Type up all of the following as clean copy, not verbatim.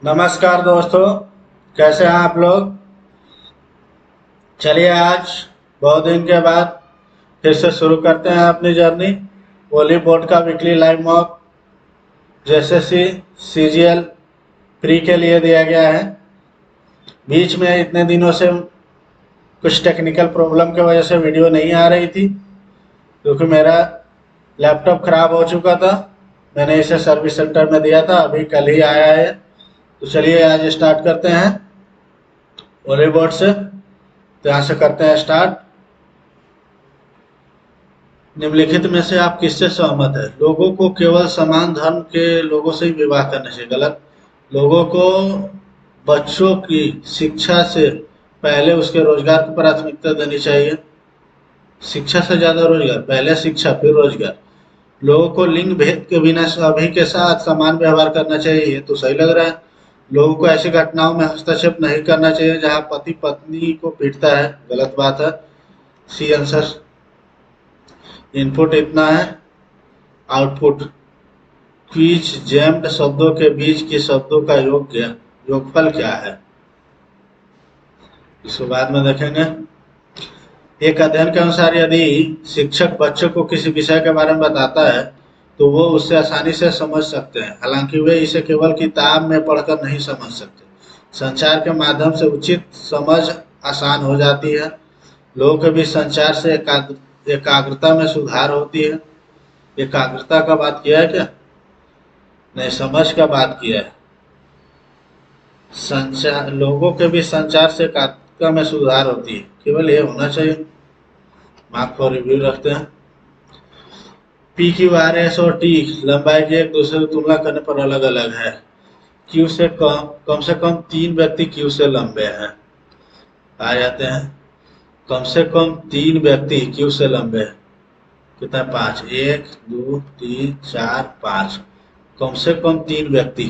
नमस्कार दोस्तों, कैसे हैं आप लोग। चलिए आज बहुत दिन के बाद फिर से शुरू करते हैं अपनी जर्नी। वॉली बोर्ड का weekly live mock JSSC CGL pre के लिए दिया गया है। बीच में इतने दिनों से कुछ टेक्निकल प्रॉब्लम की वजह से वीडियो नहीं आ रही थी, क्योंकि मेरा लैपटॉप ख़राब हो चुका था। मैंने इसे सर्विस सेंटर में दिया था, अभी कल ही आया है। तो चलिए आज स्टार्ट करते हैं वॉली बोर्ड से। तो यहाँ से करते हैं स्टार्ट। निम्नलिखित में से आप किससे सहमत है? लोगों को केवल समान धर्म के लोगों से ही विवाह करना चाहिए। गलत। लोगों को बच्चों की शिक्षा से पहले उसके रोजगार को प्राथमिकता देनी चाहिए। शिक्षा से ज्यादा रोजगार, पहले शिक्षा फिर रोजगार। लोगों को लिंग भेद के बिना सभी के साथ समान व्यवहार करना चाहिए। ये तो सही लग रहा है। लोगों को ऐसी घटनाओं में हस्तक्षेप नहीं करना चाहिए जहां पति पत्नी को पीटता है। गलत बात है। C answer. इनपुट इतना है, आउटपुट। क्विज जैम्ड शब्दों के बीच के शब्दों का योगफल क्या है? इसको बाद में देखेंगे। एक अध्ययन के अनुसार यदि शिक्षक बच्चों को किसी विषय के बारे में बताता है तो वो उससे आसानी से समझ सकते हैं, हालांकि वे इसे केवल किताब में पढ़कर नहीं समझ सकते। संचार के माध्यम से उचित समझ आसान हो जाती है। लोगों के बीच संचार से एकाग्रता में सुधार होती है। एकाग्रता का बात किया है क्या? नहीं, समझ का बात किया है। संचार, लोगों के बीच संचार से एकाग्रता में सुधार होती है, केवल ये होना चाहिए। मार्क फॉर रिव्यू रखते हैं। पी क्यू आर एस और टी लंबाई की एक दूसरे की तुलना करने पर अलग अलग है। क्यू से कम 3 व्यक्ति क्यू से लंबे हैं। आ जाते हैं। कम से कम 3 व्यक्ति क्यू से लंबे हैं। कितना? 5। 1 2 3 4 5। कम से कम 3 व्यक्ति।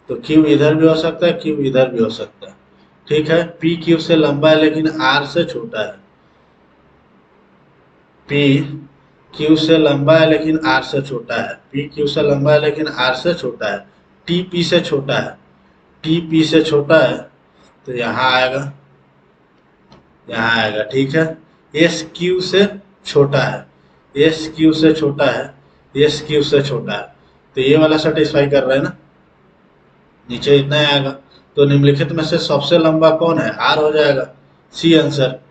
तो क्यू इधर भी हो सकता है, क्यू इधर भी हो सकता है। ठीक है। पी क्यू से लंबा है लेकिन आर से छोटा है। पी क्यू से लंबा है लेकिन आर से छोटा है। पी क्यू से लंबा है लेकिन आर से छोटा है। टी पी से छोटा है। टी पी से छोटा है तो यहाँ आएगा, यहाँ आएगा। ठीक है। एस क्यू से छोटा है। एस क्यू से छोटा है। एस क्यू से छोटा है। तो ये वाला सेटिस्फाई कर रहा है ना। नीचे इतना ही आएगा। तो निम्नलिखित में से सबसे लंबा कौन है? आर हो जाएगा। C answer.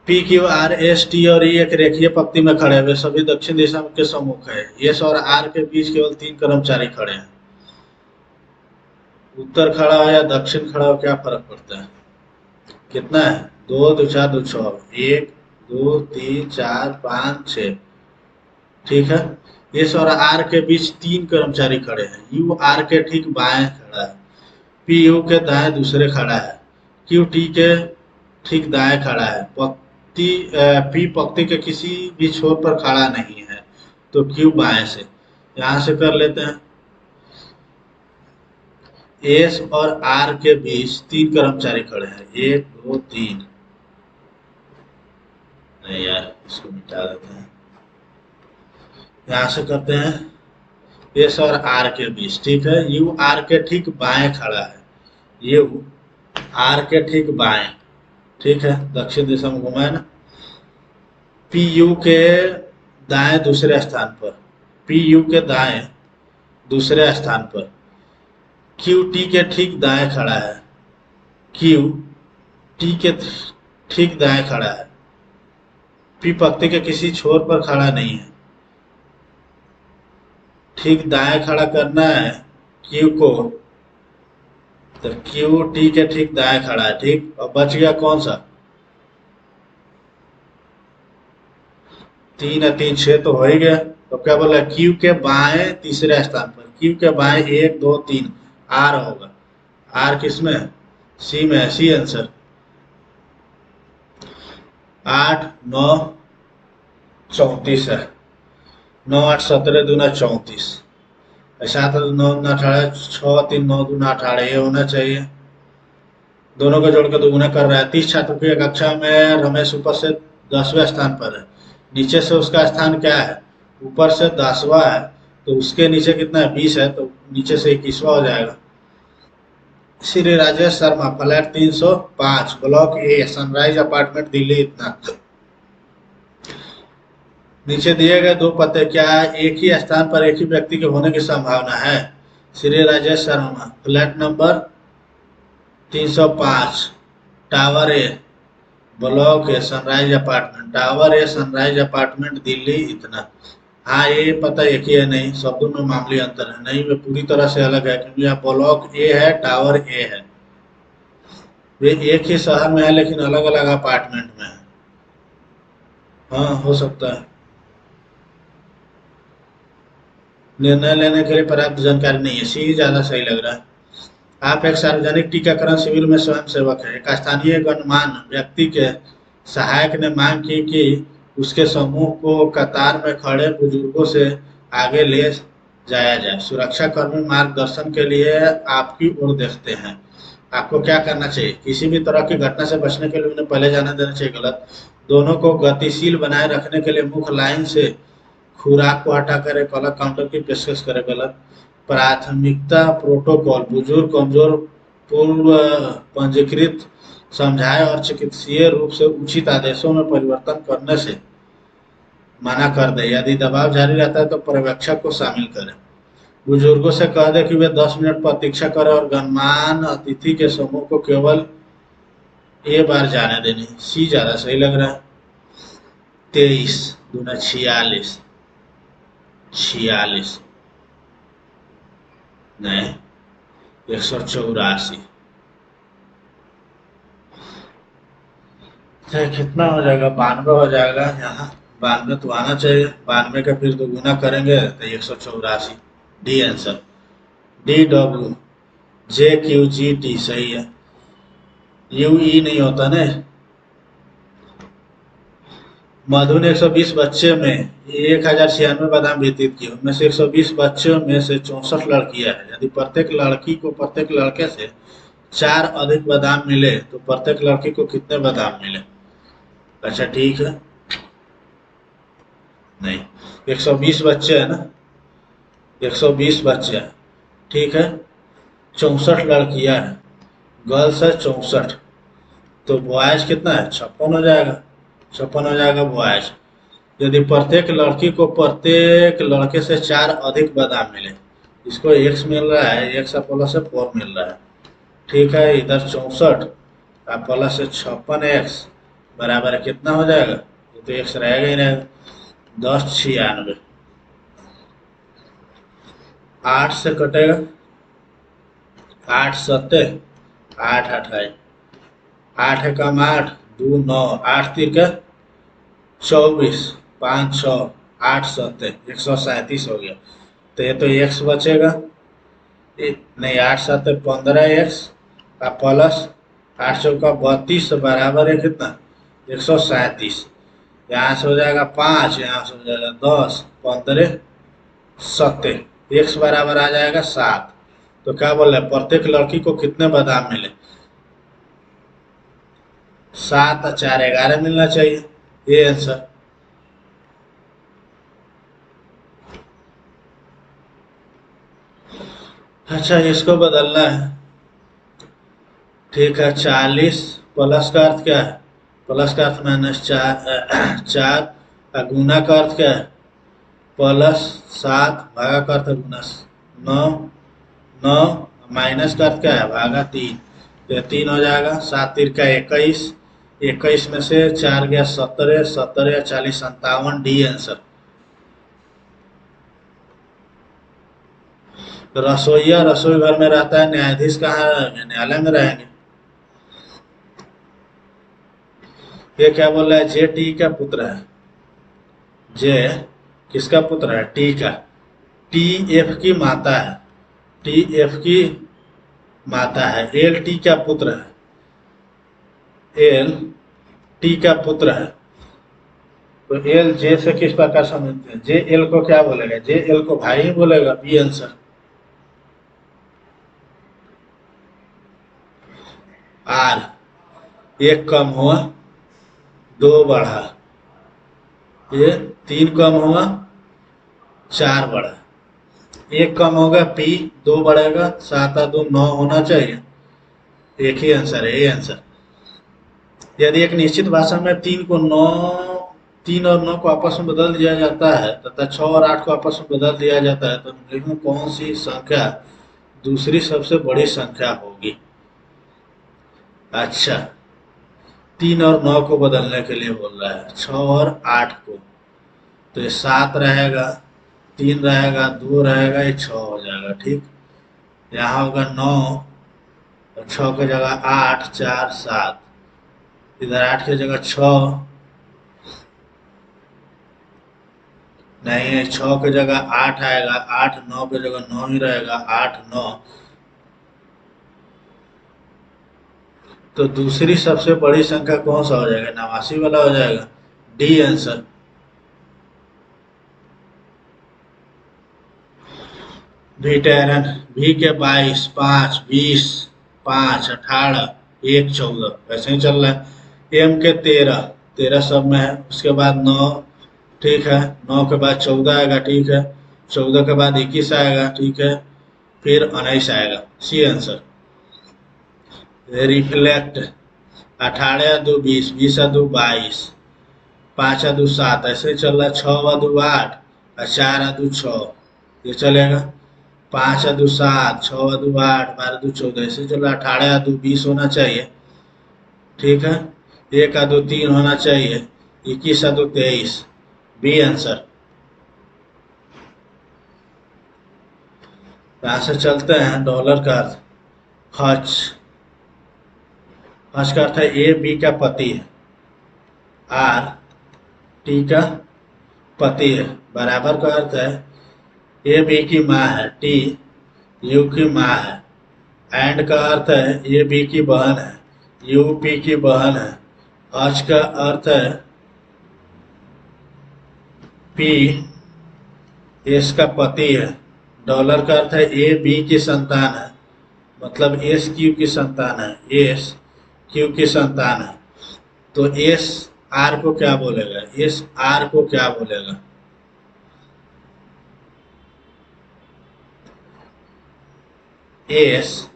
P Q R S T और ई एक रेखीय पंक्ति में खड़े हुए सभी दक्षिण दिशा के सम्मुख है। एस और आर के बीच केवल 3 कर्मचारी खड़े हैं। उत्तर खड़ा हो या दक्षिण खड़ा हो, क्या फर्क पड़ता है? कितना है? 2 2 4 2 6। 1 2 3 4 5 6। ठीक है। एस और आर के बीच 3 कर्मचारी खड़े हैं। यू आर के ठीक बाएं खड़ा है। पी यू के दाएं दूसरे खड़ा है। क्यू टी के ठीक दाएं खड़ा है। पी पंक्ति के किसी भी छोर पर खड़ा नहीं है। तो क्यू बाएं से। यहां से कर लेते हैं। एस और आर के बीच 3 कर्मचारी खड़े हैं। 1 2 3। नहीं यार, इसको मिटा देते हैं। यहां से करते हैं एस और आर के बीच। ठीक है। यू आर के ठीक बाएं खड़ा है। यू आर के ठीक बाएं। ठीक है। दक्षिण दिशा में घुमाए ना। पी यू के दाएं दूसरे स्थान पर। पी यू के दाएं दूसरे स्थान पर। क्यू टी के ठीक दाएं खड़ा है। क्यू टी के ठीक दाएं खड़ा है। पी पंक्ति के किसी छोर पर खड़ा नहीं है। ठीक दाएं खड़ा करना है क्यू को, तो क्यू टी के ठीक दाएं खड़ा है। ठीक। और बच गया कौन सा? 3 और 3 6 तो हो ही गया। तो क्या बोला? क्यू के बाएं तीसरे स्थान पर। क्यू के बाएं 1 2 3 आर होगा। आर किस में है? सी में है। C answer. 8 9 34 है। 9 8 17 दूना 34। 7 9 दूना 18। 6 3 9 दूना 18। ये होना चाहिए। दोनों को जोड़कर दोगुना कर रहा है। 30 छात्र की कक्षा में रमेश ऊपर से 10वें स्थान पर है। नीचे से उसका स्थान क्या है? ऊपर से 10वां है तो उसके नीचे कितना है, 20 है, तो नीचे से 21वां हो जाएगा। श्री राजेश शर्मा, फ्लैट 305, ब्लॉक ए, सनराइज अपार्टमेंट, दिल्ली, इतना। नीचे दिए गए दो पते क्या एक ही स्थान पर एक ही व्यक्ति के होने की संभावना है? Shri Rajesh Sharma, flat number 305, tower A, block A, sunrise apartment, tower A, sunrise apartment, Delhi, इतना। हाँ, ये पता एक ही है, नहीं शब्दों में मामूली अंतर है, नहीं वे पूरी तरह से अलग है, क्योंकि यहाँ ब्लॉक ए है, टावर ए है। वे एक ही शहर में है लेकिन अलग अलग अपार्टमेंट में है। हाँ, हो सकता है। निर्णय लेने के लिए पर्याप्त जानकारी नहीं है, सी ज्यादा सही लग रहा है। आप एक सार्वजनिक टीकाकरण शिविर में स्वयं सेवक है। एक स्थानीय गणमान्य व्यक्ति के सहायक ने मांग की कि उसके समूह को कतार में खड़े बुजुर्गों से आगे ले जाया जाए। सुरक्षा कर्मी मार्गदर्शन के लिए आपकी ओर देखते हैं। आपको क्या करना चाहिए? किसी भी तरह की घटना से बचने के लिए उन्हें पहले जाने देना चाहिए, गलत। दोनों को गतिशील बनाए रखने के लिए मुख्य लाइन से खुराक को हटाकर एक अलग काउंटर की पेशकश करे, गलत। प्राथमिकता प्रोटोकॉल, बुजुर्ग कमजोर पूर्व पंजीकृत समझाए और चिकित्सीय रूप से उचित आदेशों में परिवर्तन करने से मना कर दे। यदि दबाव जारी रहता है तो पर्यवेक्षक को शामिल करें। बुजुर्गों से कह दे कि वे 10 मिनट प्रतीक्षा करें और गणमान्य अतिथि के समूह को केवल एक बार जाने देने। सी ज्यादा सही लग रहा है। 23 दूना 46, 46 नहीं, 184। कितना हो जाएगा? 92 हो जाएगा। यहाँ 92 तो आना चाहिए, 92 का फिर दो गुना करेंगे तो 184। D answer. D W J Q G T सही है। यू ई नहीं होता ना। मधु ने 120 बच्चे में 1096 बादाम व्यतीत किए। उनमें से 120 बच्चों में से 64 लड़कियां हैं। यदि प्रत्येक लड़की को प्रत्येक लड़के से 4 अधिक बादाम मिले तो प्रत्येक लड़की को कितने बादाम मिले? अच्छा ठीक है, नहीं, 120 बच्चे है ना, 120 बच्चे हैं, ठीक है। 64 लड़कियां हैं, गर्ल्स है 64, तो बॉयज कितना है? 56 हो जाएगा, 56 हो जाएगा बॉयज। यदि प्रत्येक लड़की को प्रत्येक लड़के से 4 अधिक बादाम मिले, इसको एक्स मिल रहा है, एक्स प्लस 4 मिल रहा है, ठीक है। इधर 64 प्लस 56x बराबर है कितना हो जाएगा? ये तो एक्स रहेगा ही रहेगा, 1096। 8 से कटेगा, 8 सत्ते 8 अठाई, 8 एकम 8, 2 9, 8 तिरके 24, 5 6, 8 सत्ते 137 हो गया। तो ये तो एक्स बचेगा, नहीं, 8 सत्ते 15x का प्लस 8 चौका 32 बराबर है कितना? 137। यहाँ से हो जाएगा 5, यहाँ से हो जाएगा 10, 15 सत्ते, एक्स बराबर आ जाएगा 7। तो क्या बोल रहे, प्रत्येक लड़की को कितने बादाम मिले? 7 और 4 11 मिलना चाहिए, ये आंसर। अच्छा, इसको बदलना है, ठीक है। 40 प्लस का अर्थ क्या है? प्लस का अर्थ -4, 4 गुना का अर्थ क्या है? +7, भागा का अर्थ गुना 9, 9 माइनस का अर्थ क्या है? भागा 3, तो 3 हो जाएगा। 7 तिरका 21, 21 में से 4 गया 17, 17 या 40 57, डी आंसर। रसोईया रसोई घर में रहता है, न्यायाधीश कहाँ न्यायालय में रहेंगे। ये क्या बोल रहा है? जे टी का पुत्र है, जे किसका पुत्र है? टी का। टी एफ की माता है, टी एफ की माता है। एल टी का पुत्र है, एल टी का पुत्र है। तो एल जे से किस प्रकार समझते हैं? जे एल को क्या बोलेगा? जे एल को भाई ही बोलेगा, बी आंसर। आर, एक कम हुआ 2 बढ़ा, ये 3 कम हुआ 4 बढ़ा, एक कम होगा पी, 2 बढ़ेगा, 7 और 2 9 होना चाहिए। एक ही आंसर है, ये आंसर। यदि एक निश्चित भाषा में 3 और 9 को आपस में बदल दिया जाता है तथा 6 और 8 को आपस में बदल दिया जाता है तो निम्नलिखित में कौन सी संख्या दूसरी सबसे बड़ी संख्या होगी? अच्छा, 3 और 9 को बदलने के लिए बोल रहा है, 6 और 8 को, तो ये 7 रहेगा, 3 रहेगा, 2 रहेगा, ये 6 हो जाएगा। ठीक, यहाँ होगा 9 और 6 की जगह 8, 4 7, इधर 8 की जगह 6 नहीं है, 6 की जगह 8 आएगा, 8 9 की जगह 9 ही रहेगा, 8 9, तो दूसरी सबसे बड़ी संख्या कौन सा हो जाएगा? 89 वाला हो जाएगा, डी आंसर। वीटेरन, वी के 22, 5 20, 5 18, 1 14, ऐसे ही चल रहा है। एम के 13, 13 सब में है, उसके बाद 9, ठीक है, 9 के बाद 14 आएगा, ठीक है, 14 के बाद 21 आएगा, ठीक है, फिर 19 आएगा, सी आंसर। रिफ्लेक्ट, 18 या 2 20, 20 या 2 22, 5 या 2 7, ऐसे ही चल रहा है, 6 या 2 8 और 4 या 2 6, ये चलेगा, 5 या 2 7, 6 या 2 8, 12 2 14, ऐसे चल रहा है, 18 या 2 20 होना चाहिए, ठीक है, 1 या 2 3 होना चाहिए, 21 या 2 23, बी आंसर। यहाँ से चलते हैं डॉलर का अर्थ, हज, हज का अर्थ है ए बी का पति है, आर टी का पति है, बराबर का अर्थ है ए बी की माँ है, टी यू की माँ है, एंड का अर्थ है ए बी की बहन है, यू पी की बहन है, हज का अर्थ है पी एस का पति है, डॉलर का अर्थ है ए बी की संतान है, मतलब एस क्यू की संतान है, एस क्यू की संतान है, तो एस आर को क्या बोलेगा? एस आर को क्या बोलेगा? एस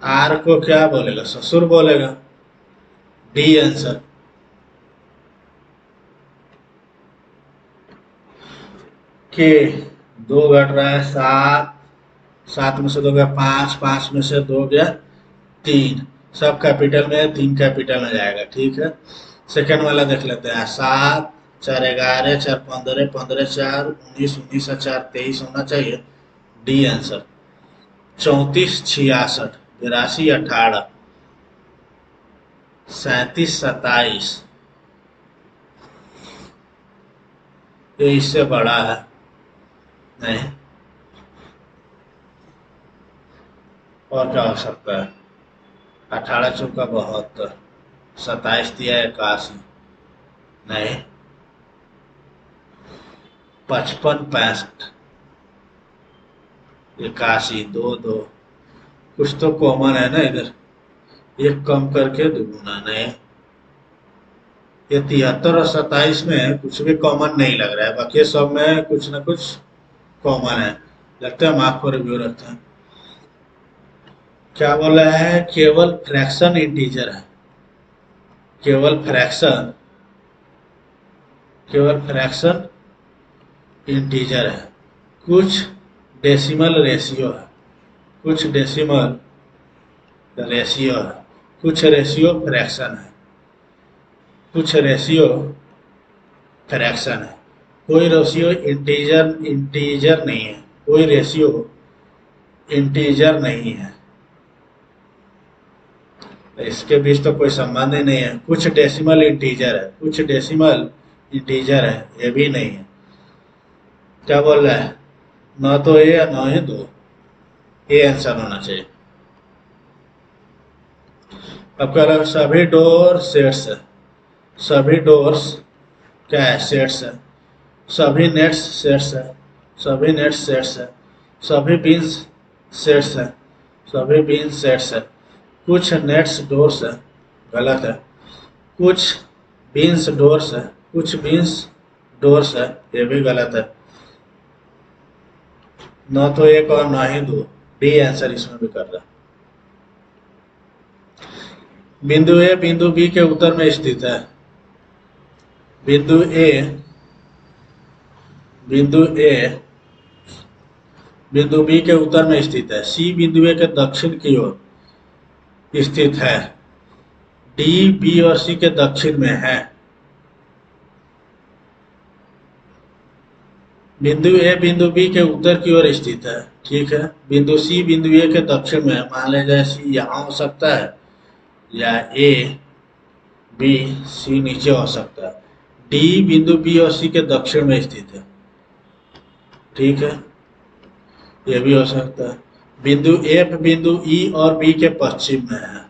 आर को क्या बोलेगा? ससुर बोलेगा, डी आंसर। के 2 घट रहा है, 7, 7 में से 2 गया 5, 5 में से 2 गया 3, सब कैपिटल में, 3 कैपिटल में जाएगा, ठीक है। सेकंड वाला देख लेते हैं, 7 4 11 4 15 15 4 19 19 और 4 23 होना चाहिए, डी आंसर। 34 66 82 18 37 27, ये इससे बड़ा है नहीं, और क्या हो सकता है? 18 चौका 72, 27 दिया 81 नहीं, 55 65, 81 2 2, कुछ तो कॉमन है ना इधर, एक कम करके दुगुना नहीं, ये 73 और 27 में कुछ भी कॉमन नहीं लग रहा है, बाकी सब में कुछ ना कुछ कॉमन है, लगता है मार्क पर रिव्यू रखते हैं। क्या बोला है? केवल फ्रैक्शन इंटीजर है, केवल फ्रैक्शन, केवल फ्रैक्शन इंटीजर है, कुछ डेसिमल रेशियो है, कुछ डेसिमल रेशियो है, कुछ रेशियो फ्रैक्शन है, कुछ रेशियो फ्रैक्शन है, कोई रेशियो इंटीजर इंटीजर नहीं है, कोई रेशियो इंटीजर नहीं है, इसके बीच तो कोई संबंध ही नहीं है। कुछ डेसिमल इंटीजर है, कुछ डेसिमल इंटीजर है, ये भी नहीं है। क्या बोल रहा है? न तो ए या न ही दो, ए आंसर होना चाहिए। अब कह रहा है सभी डोर सेट्स है, सभी डोर्स क्या है? सेट्स है, सभी नेट्स सेट्स है, सभी नेट्स सेट्स है, सभी बीन्स सेट्स है, सभी बीन्स सेट्स है, कुछ नेट्स डोर्स है, गलत है, कुछ बीन्स डोर्स है, कुछ बीन्स डोर्स है, ये भी गलत है, न तो एक और न ही दो। डी आंसर इसमें भी कर रहा है। बिंदु ए बिंदु बी के उत्तर में स्थित है। बिंदु ए बिंदु ए बिंदु बी के उत्तर में स्थित है। सी बिंदु ए के दक्षिण की ओर स्थित है। डी बी और सी के दक्षिण में है। बिंदु ए बिंदु बी के उत्तर की ओर स्थित है। ठीक है। बिंदु सी बिंदु ए के दक्षिण में है। मान लीजिए सी यहाँ हो सकता है, या ए बी सी नीचे हो सकता है। डी बिंदु बी और सी के दक्षिण में स्थित है। ठीक है, ये भी हो सकता है। बिंदु एफ बिंदु ई और बी के पश्चिम में है।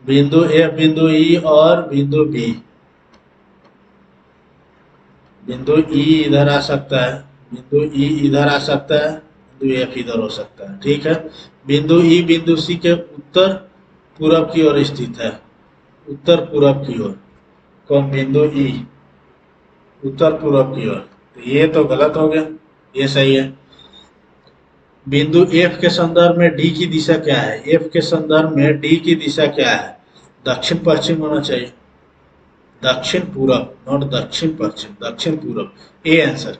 बिंदु एफ बिंदु ई और बिंदु बी। बिंदु ई इधर आ सकता है, बिंदु ई इधर आ सकता है, बिंदु एफ इधर हो सकता है। ठीक है। बिंदु ई बिंदु सी के उत्तर पूरब की ओर स्थित है। उत्तर पूरब की ओर। कौन? बिंदु ई उत्तर पूरब की ओर। तो ये तो गलत हो गया, ये सही है। बिंदु एफ के संदर्भ में डी की दिशा क्या है? एफ के संदर्भ में डी की दिशा क्या है? दक्षिण पश्चिम होना चाहिए। दक्षिण पूरब, नॉट दक्षिण पश्चिम, दक्षिण पूरब। A answer.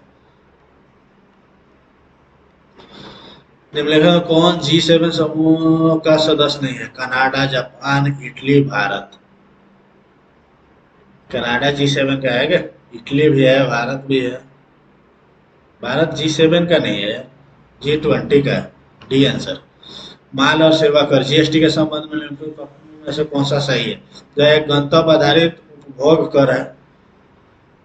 निम्नलिखित में कौन G7 समूह का सदस्य नहीं है? Canada, Japan, Italy, Bharat. Canada G7 का है क्या? इटली भी है, भारत भी है। भारत G7 का नहीं है, G20 का है। D answer. माल और सेवा कर जीएसटी के संबंध में निम्नलिखित कथनों में से कौन सा सही है? जो एक गंतव्य आधारित उपभोग कर है।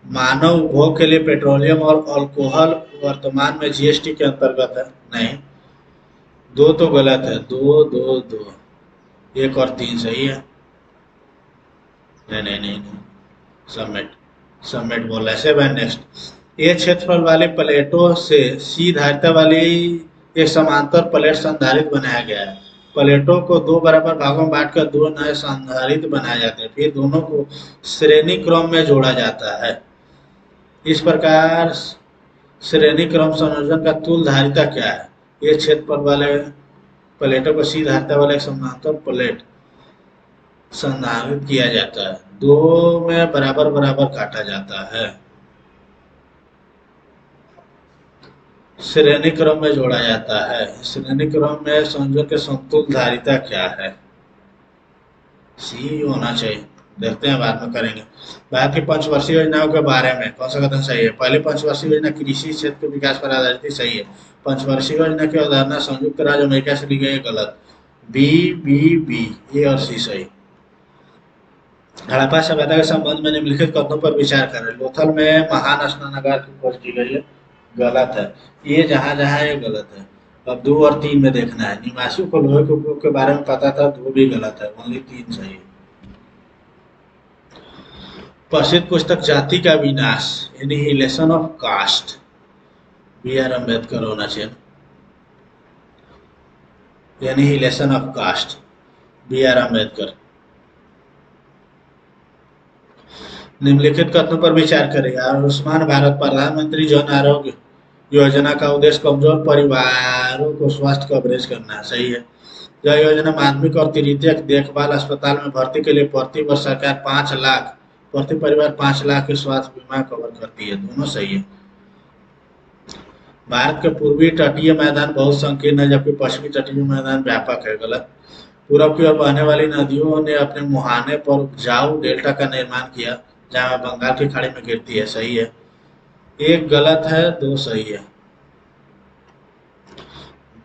मानव उपभोग के लिए पेट्रोलियम और अल्कोहल वर्तमान में जीएसटी के अंतर्गत है। नहीं, दो तो गलत है। दो दो दो, एक और तीन सही है। नहीं नहीं नहीं नहीं, सबमिट। सबमिट बोल रहा है। Seven next. ए क्षेत्रफल वाले प्लेटों से सी धारिता वाली एक समांतर प्लेट संधारित्र बनाया गया है। प्लेटों को दो बराबर भागों में बांटकर दो नए संधारित्र बनाए जाते हैं, फिर दोनों को श्रेणी क्रम में जोड़ा जाता है। इस प्रकार श्रेणी क्रम संयोजन का तुल्य धारिता क्या है? ये क्षेत्रफल वाले प्लेटों को सी धारिता वाले एक समांतर प्लेट संधारित किया जाता है, दो में बराबर बराबर काटा जाता है, श्रेणी क्रम में जोड़ा जाता है। श्रेणी क्रम में संयोजन के समतुल्य धारिता क्या है? सी होना चाहिए। देखते हैं, बाद में करेंगे। भारत की पंचवर्षीय योजनाओं के बारे में कौन सा कथन सही है? पहली पंचवर्षीय योजना कृषि क्षेत्र के विकास पर आधारित थी। सही है। पंचवर्षीय योजना की अवधारणा संयुक्त राज्य अमेरिका से ली गई है। गलत। बी बी बी, ए और सी सही। हड़प्पा सभ्यता के संबंध में निम्नलिखित कथनों पर विचार करें। लोथल में महान स्नानागार की खोज की गई है। गलत है। ये जहां जहां ये गलत है। अब दो और तीन में देखना है। निवासियों को लोहे के उपयोग के बारे में पता था, दो भी गलत है, ओनली तीन सही है। प्रसिद्ध पुस्तक जाति का विनाश, annihilation of caste, B R Ambedkar होना चाहिए। Annihilation of caste, B R Ambedkar. निम्नलिखित कथनों पर विचार करें। आयुष्मान भारत प्रधानमंत्री जन आरोग्य योजना का उद्देश्य कमजोर परिवारों को स्वास्थ्य कवरेज करना है। सही है। यह योजना माध्यमिक और तृतीयक देखभाल अस्पताल में भर्ती के लिए प्रति वर्ष सरकार 5 लाख, प्रति परिवार 5 लाख के स्वास्थ्य बीमा कवर करती है। दोनों सही है। भारत के पूर्वी तटीय मैदान बहुत संकीर्ण है, जबकि पश्चिमी तटीय मैदान व्यापक है। गलत। पूरब की ओर बहने वाली नदियों ने अपने मुहाने पर उपजाऊ डेल्टा का निर्माण किया, जहां बंगाल की खाड़ी में गिरती है। सही है। एक गलत है, दो सही है।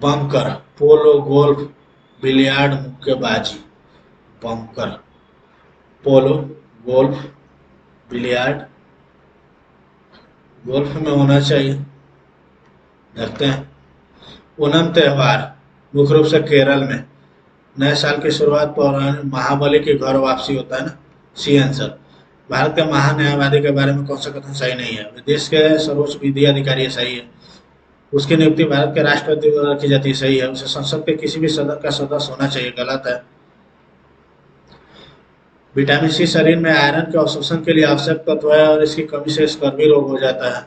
बंकर, पोलो, गोल्फ, बिलियार्ड, मुक्केबाजी। बंकर, पोलो, गोल्फ, बिलियार्ड। गोल्फ में होना चाहिए। देखते हैं। ओणम त्योहार मुख्य रूप से केरल में नए साल की शुरुआत पर महाबली की घर वापसी होता है ना। C answer. भारत के महान्यायवादी के बारे में कौन सा कथन सही नहीं है? देश के सर्वोच्च विधि अधिकारी सही है। उसकी नियुक्ति भारत के राष्ट्रपति द्वारा की जाती है। सही है। उसे संसद के किसी भी सदन का सदस्य होना चाहिए। गलत है। विटामिन सी शरीर में आयरन के अवशोषण के लिए आवश्यक तत्व है और इसकी कमी से स्कर्वी रोग हो जाता है।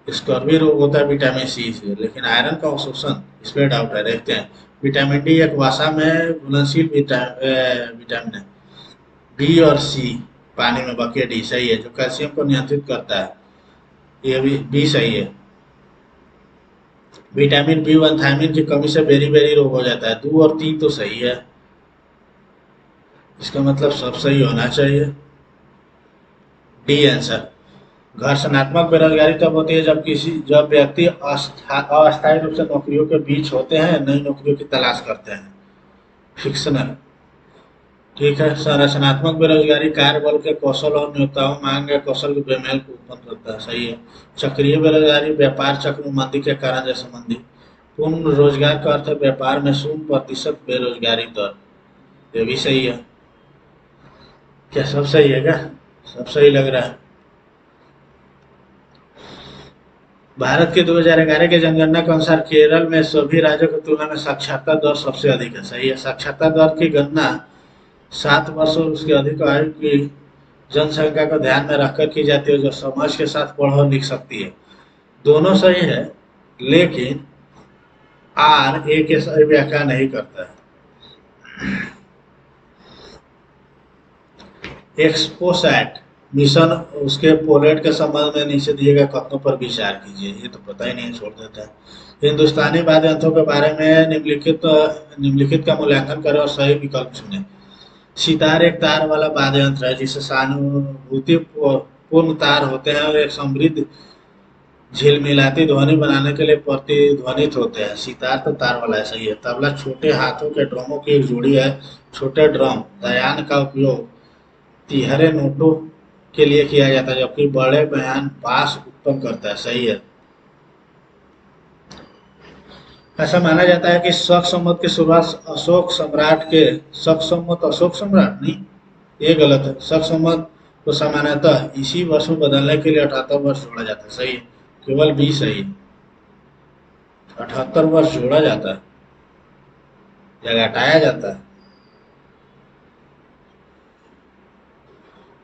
स्कर्वी रोग होता है विटामिन सी से, लेकिन आयरन का अवशोषण इस पर डाउट है, देखते हैं। विटामिन डी एक वसा में घुलनशील विटामिन है। बी और सी पानी में, बाकी डी सही है, जो कैल्शियम को नियंत्रित करता है, ये भी बी सही है। विटामिन बी वन थायमिन की कमी से बेरी बेरी रोग हो जाता है, 2 और 3 तो सही है, इसका मतलब सब सही होना चाहिए। D answer. घर्षणात्मक बेरोजगारी तब होती है जब व्यक्ति अस्थायी रूप से नौकरियों के बीच होते हैं, नई नौकरियों की तलाश करते हैं। फिक्शनल। ठीक है। संरचनात्मक बेरोजगारी कार्यबल के कौशल और नियोक्ताओं मांग या कौशल के बेमेल को उत्पन्न करता है, सही है। चक्रीय बेरोजगारी व्यापार चक्र में मंदी के कारण से संबंधित। पूर्ण रोजगार का अर्थ है व्यापार में 0% बेरोजगारी दर, ये भी सही है। क्या सब सही है क्या? सब सही लग रहा है। भारत के 2011 के जनगणना के अनुसार केरल में सभी राज्यों की तुलना में साक्षरता दर सबसे अधिक है, सही है। साक्षरता दर की गणना 7 वर्ष और उसके अधिक आयु की जनसंख्या को ध्यान में रखकर की जाती है, जो समझ के साथ पढ़ और लिख सकती है। दोनों सही है, लेकिन आर ए के सही व्याख्या नहीं करता है। एक्सपोसैट मिशन उसके पोलैंड के संबंध में नीचे दिए गए कथनों पर विचार कीजिए। ये तो पता ही नहीं, छोड़ देता है। हिंदुस्तानी वाद्य यंत्रों के बारे में निम्नलिखित का मूल्यांकन करें और सही विकल्प चुनें। सितार एक तार वाला वाद्य यंत्र है जिसे सहानुभूति पूर्ण तार होते हैं और एक समृद्ध झिलमिलाती ध्वनि बनाने के लिए प्रतिध्वनित होते हैं। सितार तो तार वाला है, सही है। तबला छोटे हाथों के ड्रमों की एक जोड़ी है। छोटे ड्रम दयान का उपयोग तिहरे नोटों के लिए किया जाता है, जबकि बड़े बयान बास उत्पन्न करता है, सही है। ऐसा माना जाता है कि शक संवत की शुरुआत अशोक सम्राट नहीं, ये गलत है। शक संवत को सामान्यतः इसी वर्ष में बदलने के लिए 78 वर्ष जोड़ा जाता है, सही है। केवल बी सही है, 78 वर्ष जोड़ा जाता है या घटाया जाता है।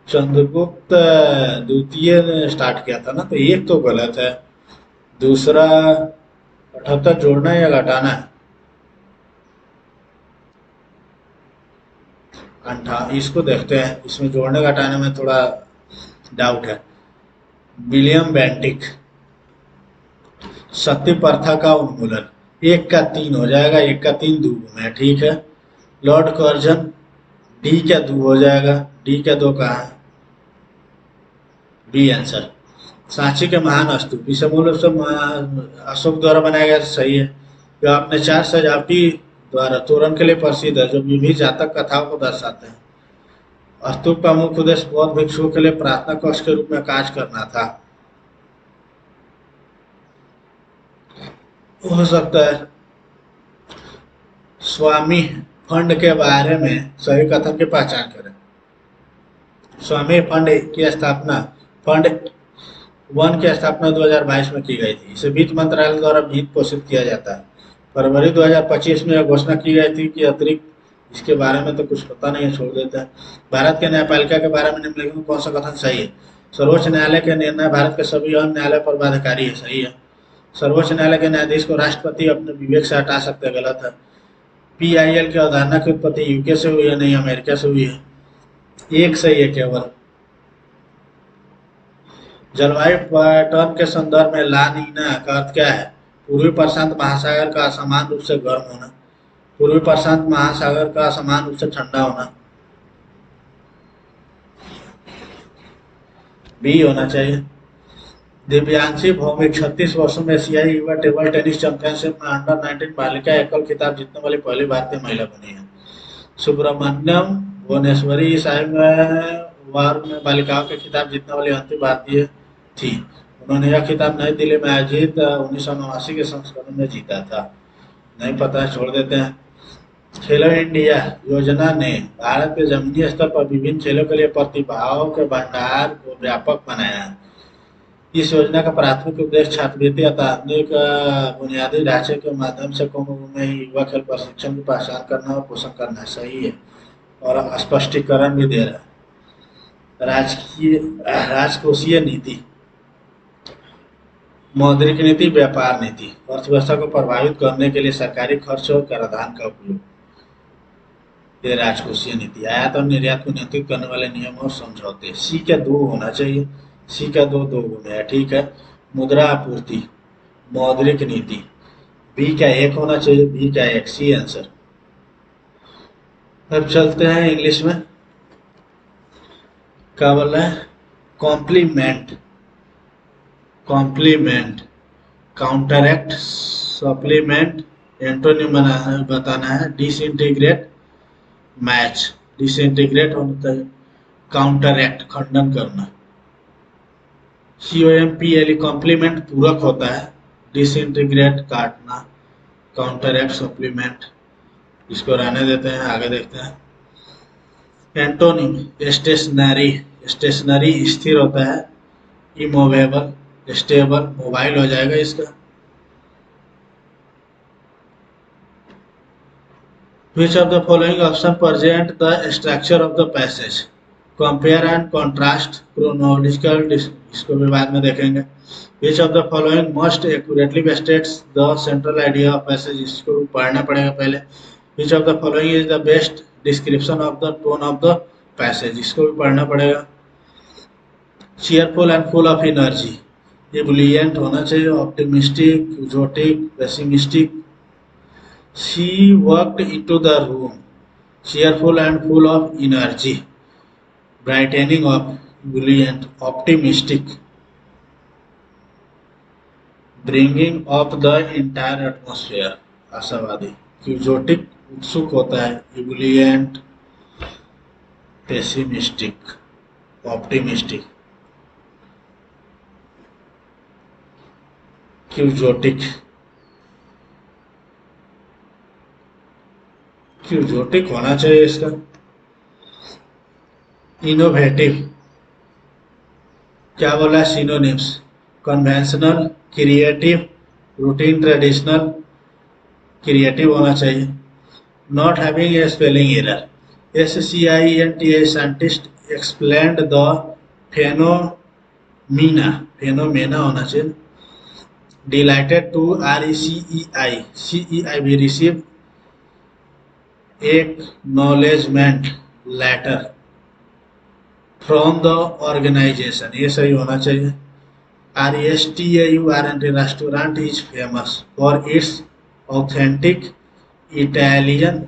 चंद्रगुप्त द्वितीय ने स्टार्ट किया था ना, तो एक तो गलत है। दूसरा 78 जोड़ना या घटाना है? इसको देखते हैं, इसमें जोड़ने घटाने में थोड़ा डाउट है। William Bentinck. सत्य प्रथा का उन्मूलन। 1 का 3 हो जाएगा, 1 का 3 2 में, ठीक है। Lord Curzon. डी का 2 हो जाएगा, डी का 2 कहाँ है? B answer. सांची के महान स्तूप, इसे मूल रूप से अशोक द्वारा बनाया गया, सही है। जो अपने 4 सजावटी द्वारा तोरण के लिए प्रसिद्ध है, जो विभिन्न जातक कथाओं को दर्शाते हैं। स्तूप का मुख्य उद्देश्य बौद्ध भिक्षुओं के लिए प्रार्थना कक्ष के रूप में कार्य करना था। हो सकता है। स्वामी फंड के बारे में सही कथन की पहचान करें। स्वामी फंड की स्थापना फंड 1 की स्थापना 2022 में की गई थी। इसे वित्त मंत्रालय द्वारा वित्त पोषित किया जाता है। फरवरी 2025 में यह घोषणा की गई थी कि अतिरिक्त इसके बारे में तो कुछ पता नहीं है, छोड़ देते हैं। भारत के न्यायपालिका के बारे में निम्नलिखित में कौन सा कथन सही है? सर्वोच्च न्यायालय के निर्णय भारत के सभी अन्य न्यायालय पर बाध्यकारी है, सही है। सर्वोच्च न्यायालय के न्यायाधीश को राष्ट्रपति अपने विवेक से हटा सकते हैं, गलत है। PIL की अवधारणा की उत्पत्ति यूके से हुई है, नहीं अमेरिका से हुई है, एक सही है केवल। जलवायु पैटर्न के संदर्भ में ला नीना का अर्थ क्या है? पूर्वी प्रशांत महासागर का असमान रूप से गर्म होना, पूर्वी प्रशांत महासागर का असमान रूप से ठंडा होना, बी होना चाहिए। दिव्यांशी भौमिक 36 वर्षों में एशियाई युवा टेबल टेनिस चैंपियनशिप में अंडर-19 बालिका एकल खिताब जीतने वाली पहली भारतीय महिला बनी है। सुब्रमण्यम भुवनेश्वरी इस आयु में वार में बालिकाओं के खिताब जीतने वाली अंतिम भारतीय थी। उन्होंने यह खिताब नई दिल्ली में आयोजित 1989 के संस्करण में जीता था। नहीं पता है, छोड़ देते हैं। खेलो इंडिया योजना ने भारत के जमीनी स्तर पर विभिन्न खेलों के लिए प्रतिभाओं के भंडार को व्यापक बनाया है। इस योजना का प्राथमिक उद्देश्य छात्रवृत्ति अत्याधुनिक बुनियादी ढांचे के माध्यम से कम उम्र में ही युवा खेल प्रशिक्षण की पहचान करना और पोषण करना, सही है। और स्पष्टीकरण भी दे रहा है। राजकोषीय नीति। मौद्रिक नीति, व्यापार नीति, अर्थव्यवस्था को प्रभावित करने के लिए सरकारी खर्च और कराधान का उपयोग। ये राजकोषीय नीति, आयात और निर्यात को नियंत्रित करने वाले नियम और समझौते। सी का 2 होना चाहिए, सी का 2 गुना है, ठीक है। मुद्रा आपूर्ति, मौद्रिक नीति, बी का 1 होना चाहिए, बी का 1, सी आंसर। अब चलते हैं इंग्लिश में, क्या बोल रहे हैं? Compliment, complement, counteract, supplement, antonym बताना है। डिसइंटीग्रेट, मैच, डिसइंटीग्रेट होता है काउंटरएक्ट, खंडन करना। COMPLE, कॉम्प्लीमेंट पूरक होता है, डिसइंटीग्रेट काटना, काउंटरएक्ट सप्लीमेंट, इसको रहने देते हैं, आगे देखते हैं। एंटोनिम, स्टेशनरी, स्टेशनरी स्थिर होता है, इमूवेबल, स्टेबल, मोबाइल हो जाएगा इसका। Which of the following option present the structure of the passage? Compare and contrast, chronological, इसको भी बाद में देखेंगे। Which of the following most accurately states the central idea of passage? इसको पढ़ना पड़ेगा पहले। Which of the following is the best description of the tone of the passage? इसको भी पढ़ना पड़ेगा। Cheerful and full of energy, ebullient होना चाहिए, optimistic, exotic, pessimistic। She walked into the room, cheerful and full of energy, brightening up, brilliant, optimistic, bringing up the entire atmosphere, आशावादी। exotic उत्सुक होता है, ebullient pessimistic, optimistic, exotic, exotic होना चाहिए इसका। Innovative, क्या बोला है? Synonyms, conventional, creative, routine, traditional, creative होना चाहिए। Not having a spelling error, SCIENTA scientist explained the phenomena, phenomena होना चाहिए। डिलाइटेड टू, RECEI भी receive acknowledgement letter from the organisation, ये सही होना चाहिए। RESTAURANT, restaurant is famous for its authentic Italian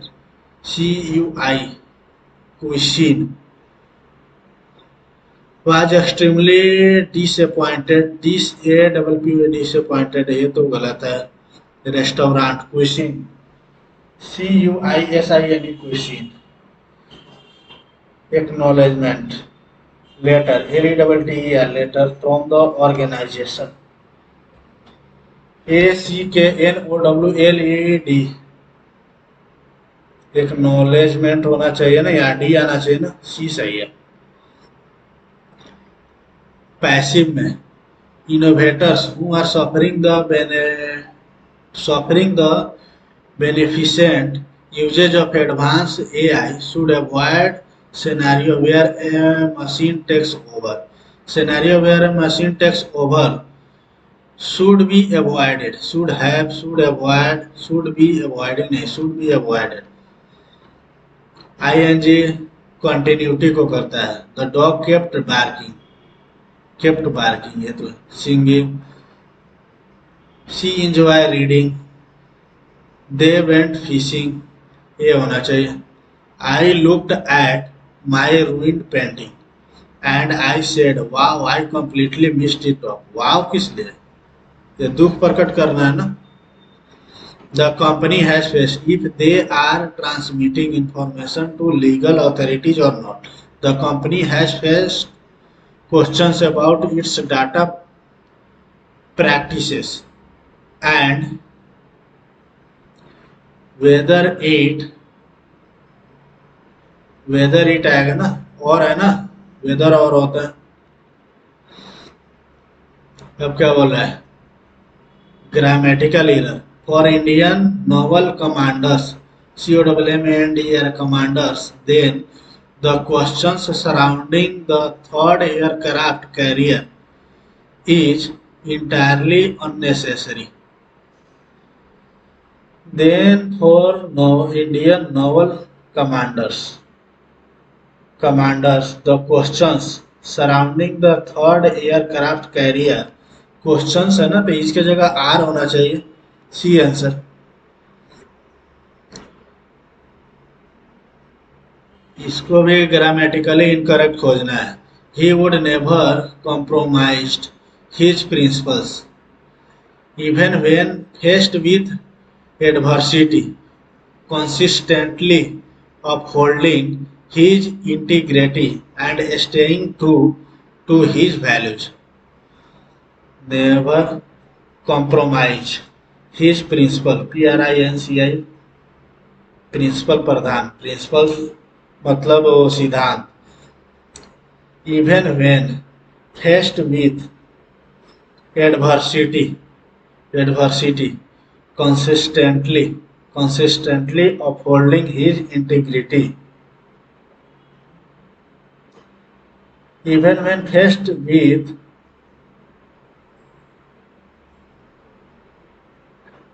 CUI cuisine। was extremely disappointed, disappointed, ये तो गलत है। Restaurant, cuisine, CUISINE, cuisine। Acknowledgement letter, LETTER, letter from the organization। ACKNOWLED, acknowledgement होना चाहिए ना, या डी आना चाहिए ना, सी सही है। पैसिव में, innovators who are suffering the beneficent usage of advanced AI should avoid scenario where a machine takes over। Scenario where a machine takes over should be avoided, should have, should avoid, should be avoided नहीं, should be avoided। ING continuity को करता है। The dog kept barking, kept barking, ये तो singing. She enjoy reading, they went fishing, ये होना चाहिए। I looked at my ruined painting and I said wow I completely missed it of. Wow किस लिए? ये दुख प्रकट करना है ना। The company has faced if they are transmitting information to legal authorities or not। The company has faced questions about its data practices and whether it आएगा ना, और है ना, whether और होता है। अब क्या बोल रहा है? Grammatical error for Indian naval commanders, COMMANDER commanders, then the questions surrounding the third aircraft carrier is entirely unnecessary. Then for Indian naval commanders, the questions surrounding the third aircraft carrier, questions है ना तो इसके जगह are होना चाहिए, C answer. इसको भी grammatically incorrect खोजना है। He would never compromised his principles even when faced with adversity, consistently upholding his integrity and staying true to his values. Never compromise his principle, PRINCI, principle प्रधान, principle मतलब वो सिद्धांत। Even when faced with adversity consistently upholding his integrity. Even when faced with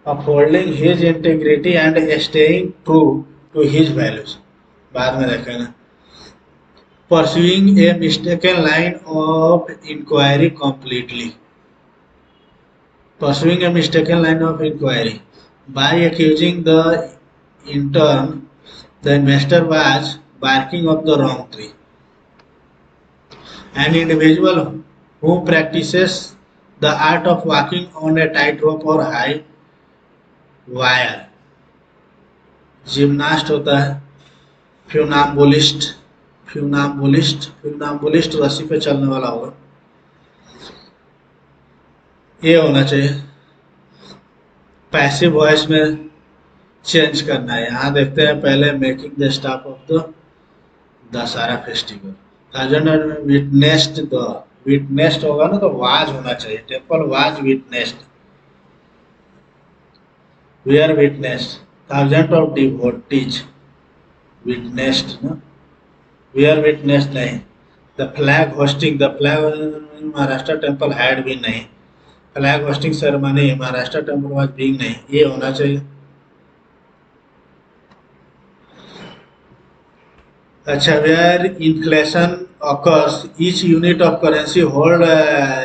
upholding his integrity and staying true to his values. बाद में देखेंगे। Pursuing a mistaken line of inquiry completely. Pursuing a mistaken line of inquiry. By accusing the intern, the investor was barking up the wrong tree. An individual who practices the art of walking on a tightrope or high wire, gymnast होता है। फ्यूनाम्बुलिस्ट रस्सी पे चलने वाला होगा, ये होना चाहिए। पैसिव वॉइस में चेंज करना है। यहाँ देखते हैं पहले making the staff of the Dussehra festival. Witnessed होगा ना तो वाज होना चाहिए, temple was witnessed, were witnessed, thousand of devotees witnessed ना, वेयर विटनेस्ड नहीं। The flag hoisting, the flag Maharashtra temple had भी नहीं, flag hoisting ceremony Maharashtra temple was being नहीं, ये होना चाहिए। अच्छा, were inflation occurs each unit of currency hold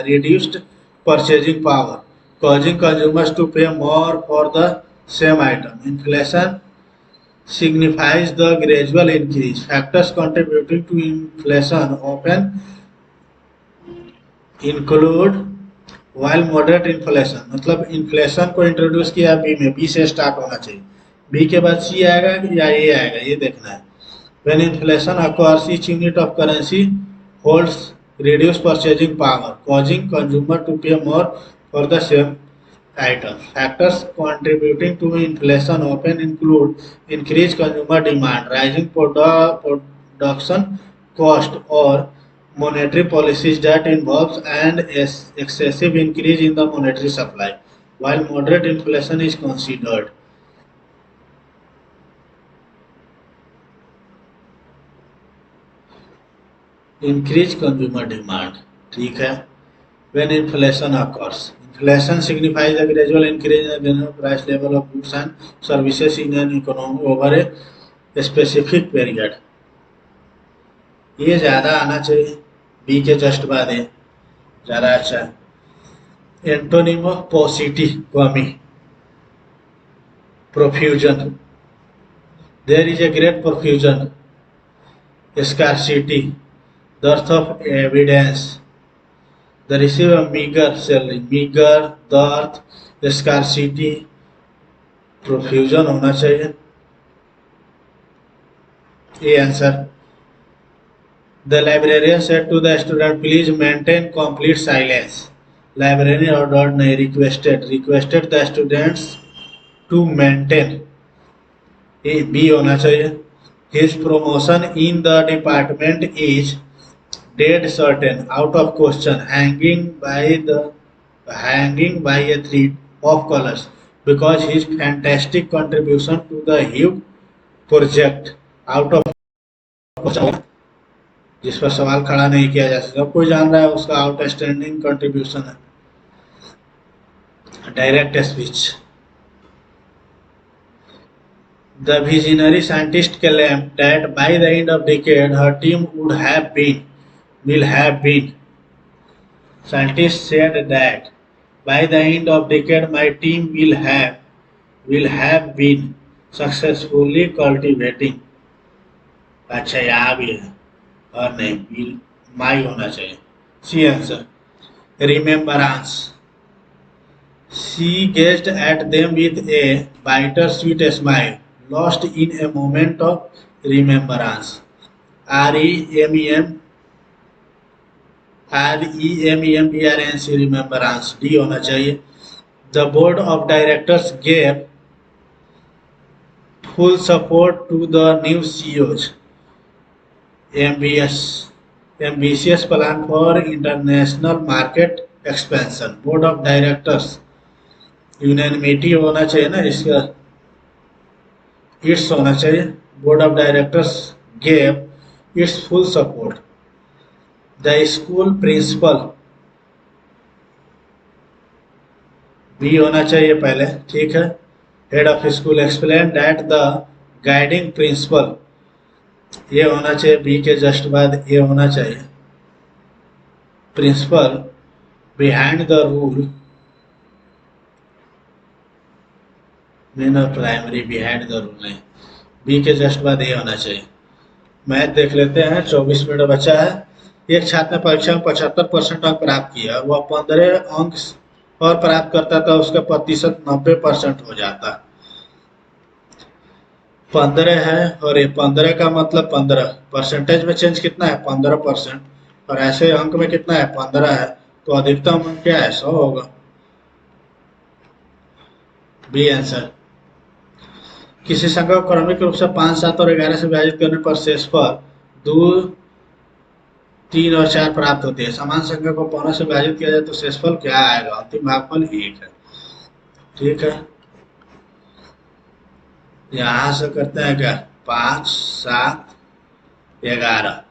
reduced purchasing power, causing consumers to pay more for the same item. Inflation signifies the gradual increase. Factors contributing to inflation often include while moderate inflation, मतलब inflation को introduce किया B में, B से start होना चाहिए, B के बाद सी आएगा या ए आएगा, ये देखना है। When inflation occurs, each unit of currency holds reduced purchasing power, causing consumer to pay more for the same item. Factors contributing to inflation often include increased consumer demand, rising production cost, or monetary policies that involves an excessive increase in the monetary supply, while moderate inflation is considered. Increase consumer demand, ठीक है। When inflation occurs, inflation signifies a gradual increase in the general price level of goods and services in an economy over a specific period. ये ज़्यादा आना चाहिए, B के just बाद है, ज़्यादा अच्छा है। एंटोनिम ऑफ पॉसिटी, कमी, profusion. There is a great profusion, scarcity, dearth of evidence. The receiver meager salary, meager, dearth, scarcity, profusion होना चाहिए, ये answer. The librarian said to the student, please maintain complete silence. Librarian ordered नहीं, requested the students to maintain, ये B होना चाहिए। His promotion in the department is dead certain, out of question, hanging by a thread of colors, because his fantastic contribution to the huge project, out of question, जिस पर सवाल खड़ा नहीं किया जा सकता, कोई जान रहा है उसका आउटस्टैंडिंग कंट्रीब्यूशन है। Direct speech. The visionary scientist claimed that by the end of decade her team will have been. Scientists said that by the end of decade my team will have been successfully cultivating। अच्छा यहाँ भी है और नहीं will my होना चाहिए। C answer. Remembrance. She gazed at them with a bittersweet smile, lost in a moment of remembrance। REMEM REMEMBRANC remembrance D होना चाहिए। The board of directors gave full support to the new CEO's ambitious ambitious plan for international market expansion। Board of directors unanimity होना चाहिए ना इसका, its होना चाहिए। Board of directors gave its full support. The school principal be होना चाहिए पहले, ठीक है। Head of school explain that the guiding principle, ये होना चाहिए बी के जस्ट बाद ए होना चाहिए। Principle behind the rule main और प्राइमरी बिहाइंड द रूल नहीं, बी के जस्ट बाद ए होना चाहिए। मैथ देख लेते हैं, 24 मिनट बचा है। एक छात्र ने परीक्षा में 75% अंक प्राप्त किया, वह 15 अंक और प्राप्त करता था, उसका प्रतिशत 90% हो जाता। 15 है और ये 15 का मतलब 15 परसेंटेज में चेंज कितना है 15%, और ऐसे अंक में कितना है 15 है, तो अधिकतम अंक क्या है 100 होगा। B answer. किसी संख्या को क्रमिक रूप से 5, 7 और 11 से विभाजित करने पर शेषफल 2, 3 और 4 प्राप्त होती है। समान संख्या को 15 से विभाजित किया जाए तो शेषफल क्या आएगा? अंतिम भागफल 1 है, ठीक है। यहां से करते हैं क्या 5, 7, 11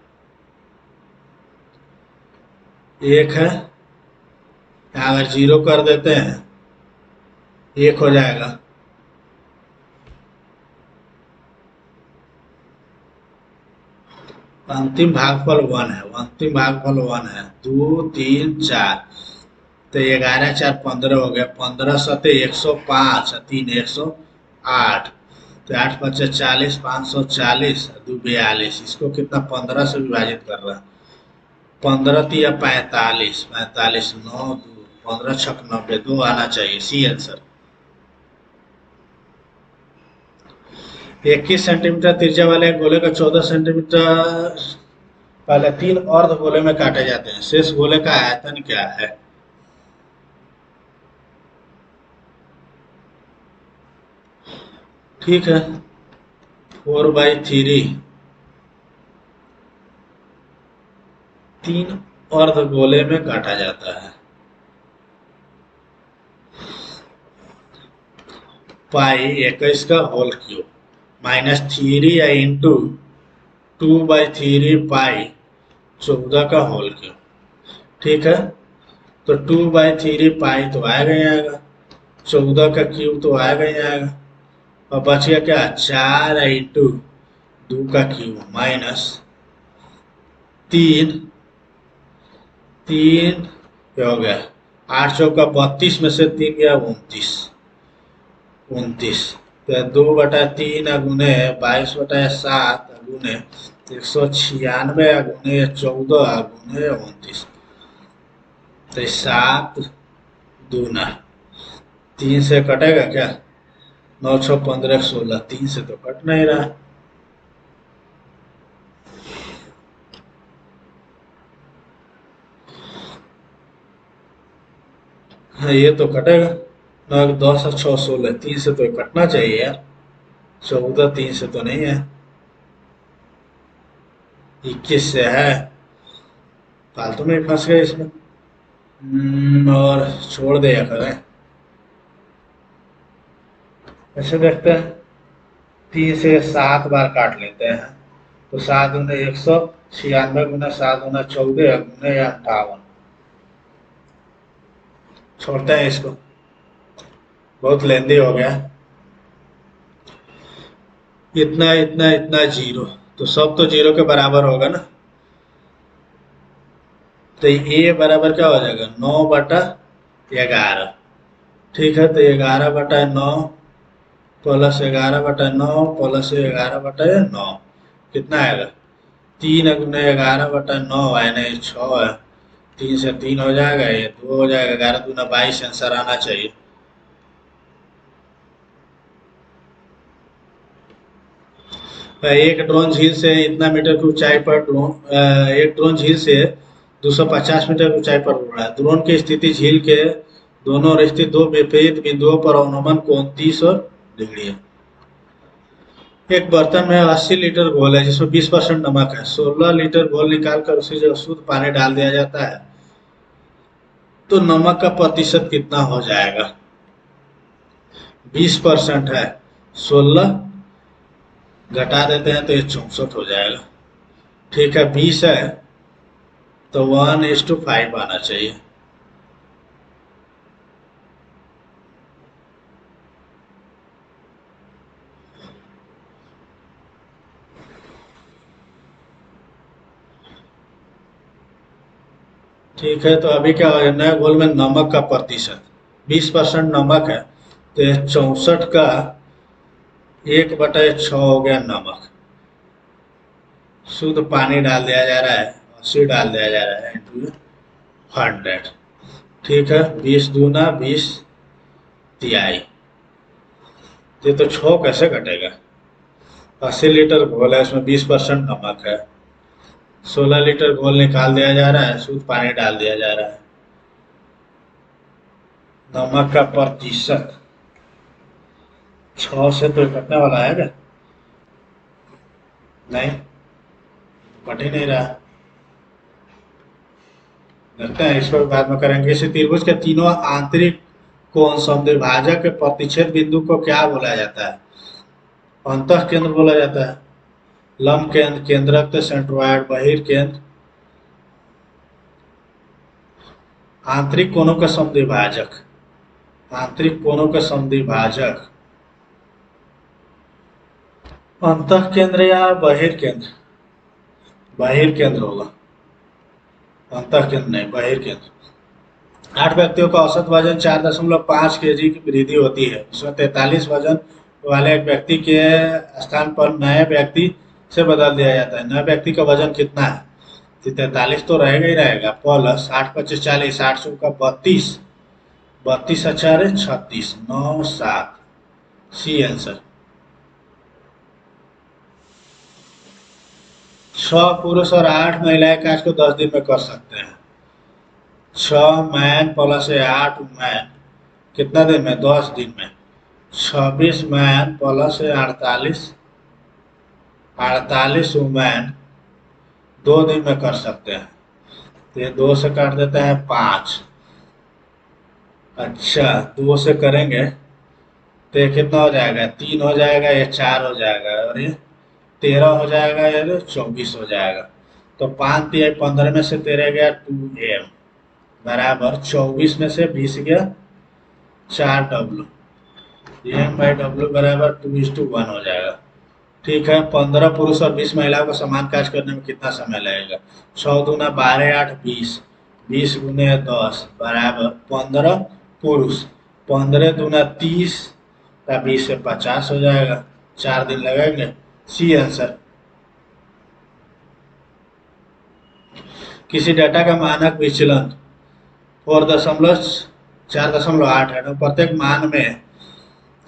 1 है, यहाँ अगर 0 कर देते हैं 1 हो जाएगा। अंतिम भागफल 1 है, अंतिम भागफल 1 है। 2, 3, 4 तो 11, 4, 15 हो गया। 15 7 105, 3 108, तो 8 5 40, 540, 2 42। इसको कितना 15 से विभाजित कर रहा है। 15 3 45, 45 9 2 15 6 90, 2 आना चाहिए। C answer. 21 सेंटीमीटर त्रिज्या वाले गोले का 14 सेंटीमीटर पहले 3 अर्ध गोले में काटे जाते हैं। शेष गोले का आयतन क्या है? ठीक है, 4/3 3 अर्ध गोले में काटा जाता है। पाई 21 का होल क्यूब -3 या इंटू 2/3 पाई 14 का होल क्यूब, ठीक है। तो 2/3 पाई तो आएगा ही आएगा, 14 का क्यूब तो आएगा ही आएगा, और बच गया क्या 4 इंटू 2 का क्यूब माइनस 3 हो गया 8 चौका 32 में से 3 गया 29, तो 2/3 गुने 22/7 गुने 196 गुने 14 गुने 29, तो 7 दूना 3 से कटेगा क्या 9 6 15 16, 3 से तो कट नहीं रहा। हाँ ये तो कटेगा 9 10 और 6 16, 3 से तो कटना चाहिए यार। 14 3 से तो नहीं है, 21 से है, फालतू में फंस गए इसमें। और छोड़ दे या करें, ऐसे देखते हैं 3 से 7 बार काट लेते हैं, तो 7 गुने 196 गुना 7 गुना 14 गुने 58, छोड़ते हैं इसको। बहुत लेंदी हो गया। इतना इतना इतना जीरो, तो सब तो जीरो के बराबर होगा ना। तो ए बराबर क्या हो जाएगा, 9/11। ठीक है, तो 11/9 प्लस 11/9 प्लस 11/9 कितना आएगा, 3 × 11/9 है नहीं 6 है, 3 से 3 हो जाएगा, ये 2 हो जाएगा, 11×2 = 22 आंसर आना चाहिए। एक ड्रोन झील से इतना मीटर की ऊंचाई पर एक ड्रोन झील से 250 मीटर की ऊंचाई पर उड़ रहा है। ड्रोन की स्थिति झील के दोनों ओर स्थित दो विपरीत बिंदुओं पर अनुमान कोण 30° है। एक बर्तन में 80 लीटर घोल है जिसमें 20% नमक है। 16 लीटर घोल निकालकर उसी जगह शुद्ध पानी डाल दिया जाता है, तो नमक का प्रतिशत कितना हो जाएगा। 20% है, 16 घटा देते हैं तो ये 64 हो जाएगा। ठीक है, 20 है तो 1:5 आना चाहिए। ठीक है, तो अभी क्या हो, नए घोल में नमक का प्रतिशत 20% नमक है, तो ये 64 का 1/6 हो गया नमक। शुद्ध पानी डाल दिया जा रहा है, 80 डाल दिया जा रहा है इंटू 100। ठीक है, 20×2 = 20 तिहाई। ये तो 6 कैसे घटेगा। 80 लीटर घोल है, इसमें 20% नमक है, 16 लीटर घोल निकाल दिया जा रहा है, शुद्ध पानी डाल दिया जा रहा है। नमक का प्रतिशत 6 से तो घटने वाला है क्या, नहीं घट ही नहीं रहा। लगता है इस पर बाद में करेंगे। इसे त्रिभुज के तीनों आंतरिक कोण समद्विभाजक के प्रतिच्छेद बिंदु को क्या बोला जाता है, अंतः केंद्र बोला जाता है। लंब केंद्र, केंद्रक, सेंट्रोइड, बहिर्केंद्र। आंतरिक कोणों का समद्विभाजक, आंतरिक कोणों का समद्विभाजक अंतः केंद्र या बहिर्केंद्र, बहिर्केंद्र होगा, अंतः केंद्र नहीं बहिर्केंद्र। 8 व्यक्तियों का औसत वजन 4.5 kg की वृद्धि होती है। उसमें 43 वजन वाले एक व्यक्ति के स्थान पर नए व्यक्ति से बदल दिया जाता है। नए व्यक्ति का वजन कितना है, तो 43 तो रहेगा ही रहेगा, प्लस 8×5 = 40, 8×4 = 32, 32×4 = 36, 9 7 सी आंसर। 6 पुरुष और 8 महिलाएं काज को 10 दिन में कर सकते हैं। 6 मैन प्लस 8 मैन कितना दिन में, 10 दिन में। 26 मैन प्लस 48, 48 वुमेन 2 दिन में कर सकते हैं। तो ये 2 से काट देते हैं 5। अच्छा, 2 से करेंगे तो ये कितना हो जाएगा, 3 हो जाएगा, ये 4 हो जाएगा, और ये 13 हो जाएगा, ये 24 हो जाएगा। तो 5×3 = 15 में से 13 गया 2m बराबर 24 में से 20 गया 4w, m/w बराबर 2:1 हो जाएगा। ठीक है, 15 पुरुष और 20 महिलाओं को समान कार्य करने में कितना समय लगेगा। 6×2 = 12, 8 20, 20×10 बराबर 15 पुरुष, 15×2 = 30 का 20 से 50 हो जाएगा, 4 दिन लगेंगे। C answer. किसी डाटा का मानक विचलन 4.8 है ना, प्रत्येक मान में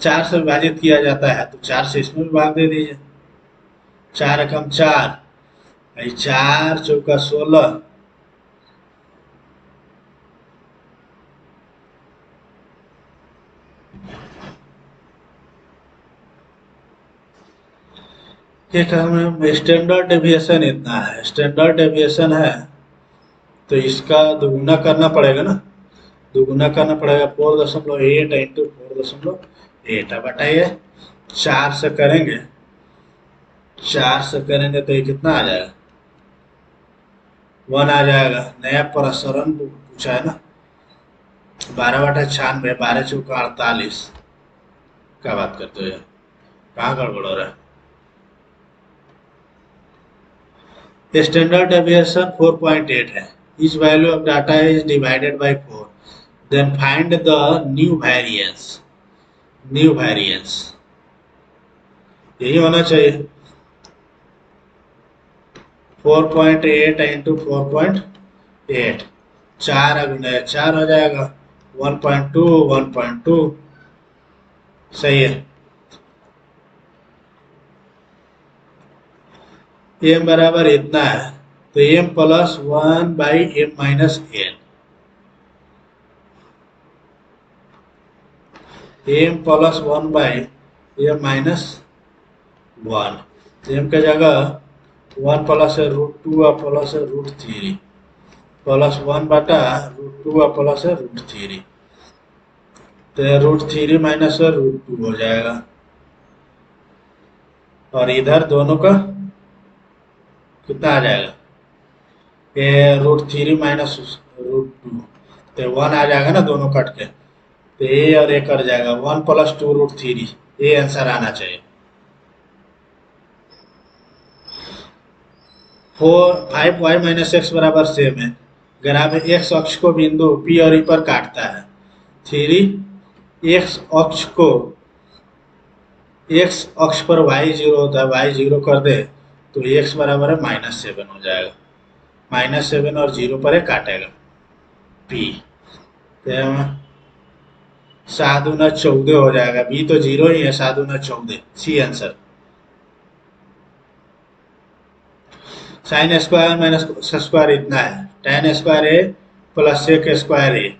4 से विभाजित किया जाता है, तो 4 से इसमें विभाग दे दीजिए। 4×4 4×4 = 16, स्टैंडर्ड डेविएशन इतना है, स्टैंडर्ड डेविएशन है तो इसका दोगुना करना पड़ेगा ना, दोगुना करना पड़ेगा। 4.8 इंटू 4.8 अब बताइए, 4 से करेंगे, 4 से करेंगे तो ये कितना आ जाएगा, 1 आ जाएगा। नया प्रसरण पूछा है ना, 12/96, 12×4 = 48, क्या बात करते हो यार, कहाँ गड़बड़ हो रहा है? स्टैंडर्ड डेविएशन 4.8 है। Each value of data is divided by 4, then find the new variance. यही होना चाहिए। 4.8 इंटू 4.8, 4 हो जाएगा। 1.2 1.2, सही है। एम बराबर इतना है, तो M plus 1/m-n, M plus 1/m-1, M की जगह 1 प्लस √2 और प्लस √3, प्लस 1 बटा √2 और प्लस √3, तो √3 माइनस √2 हो जाएगा। और इधर दोनों का कितना आ जाएगा? ये √3 माइनस √2, तो 1 आ जाएगा ना दोनों कट के, तो ए और ए कट जाएगा। 1 प्लस 2 √3, ये आंसर आना चाहिए। 5y माइनस एक्स बराबर सेम है। ग्राफ एक्स अक्ष को बिंदु पी और ई पर काटता है। 3 एक्स अक्ष को, एक्स अक्ष पर y0 होता है, y0 कर दे तो एक्स बराबर है -7 हो जाएगा। -7 और 0 पर काटेगा पी, तो 7×14 हो जाएगा। बी तो 0 ही है, 7×14, C answer. Sine square minus square इतना है, tan square A plus sec square A.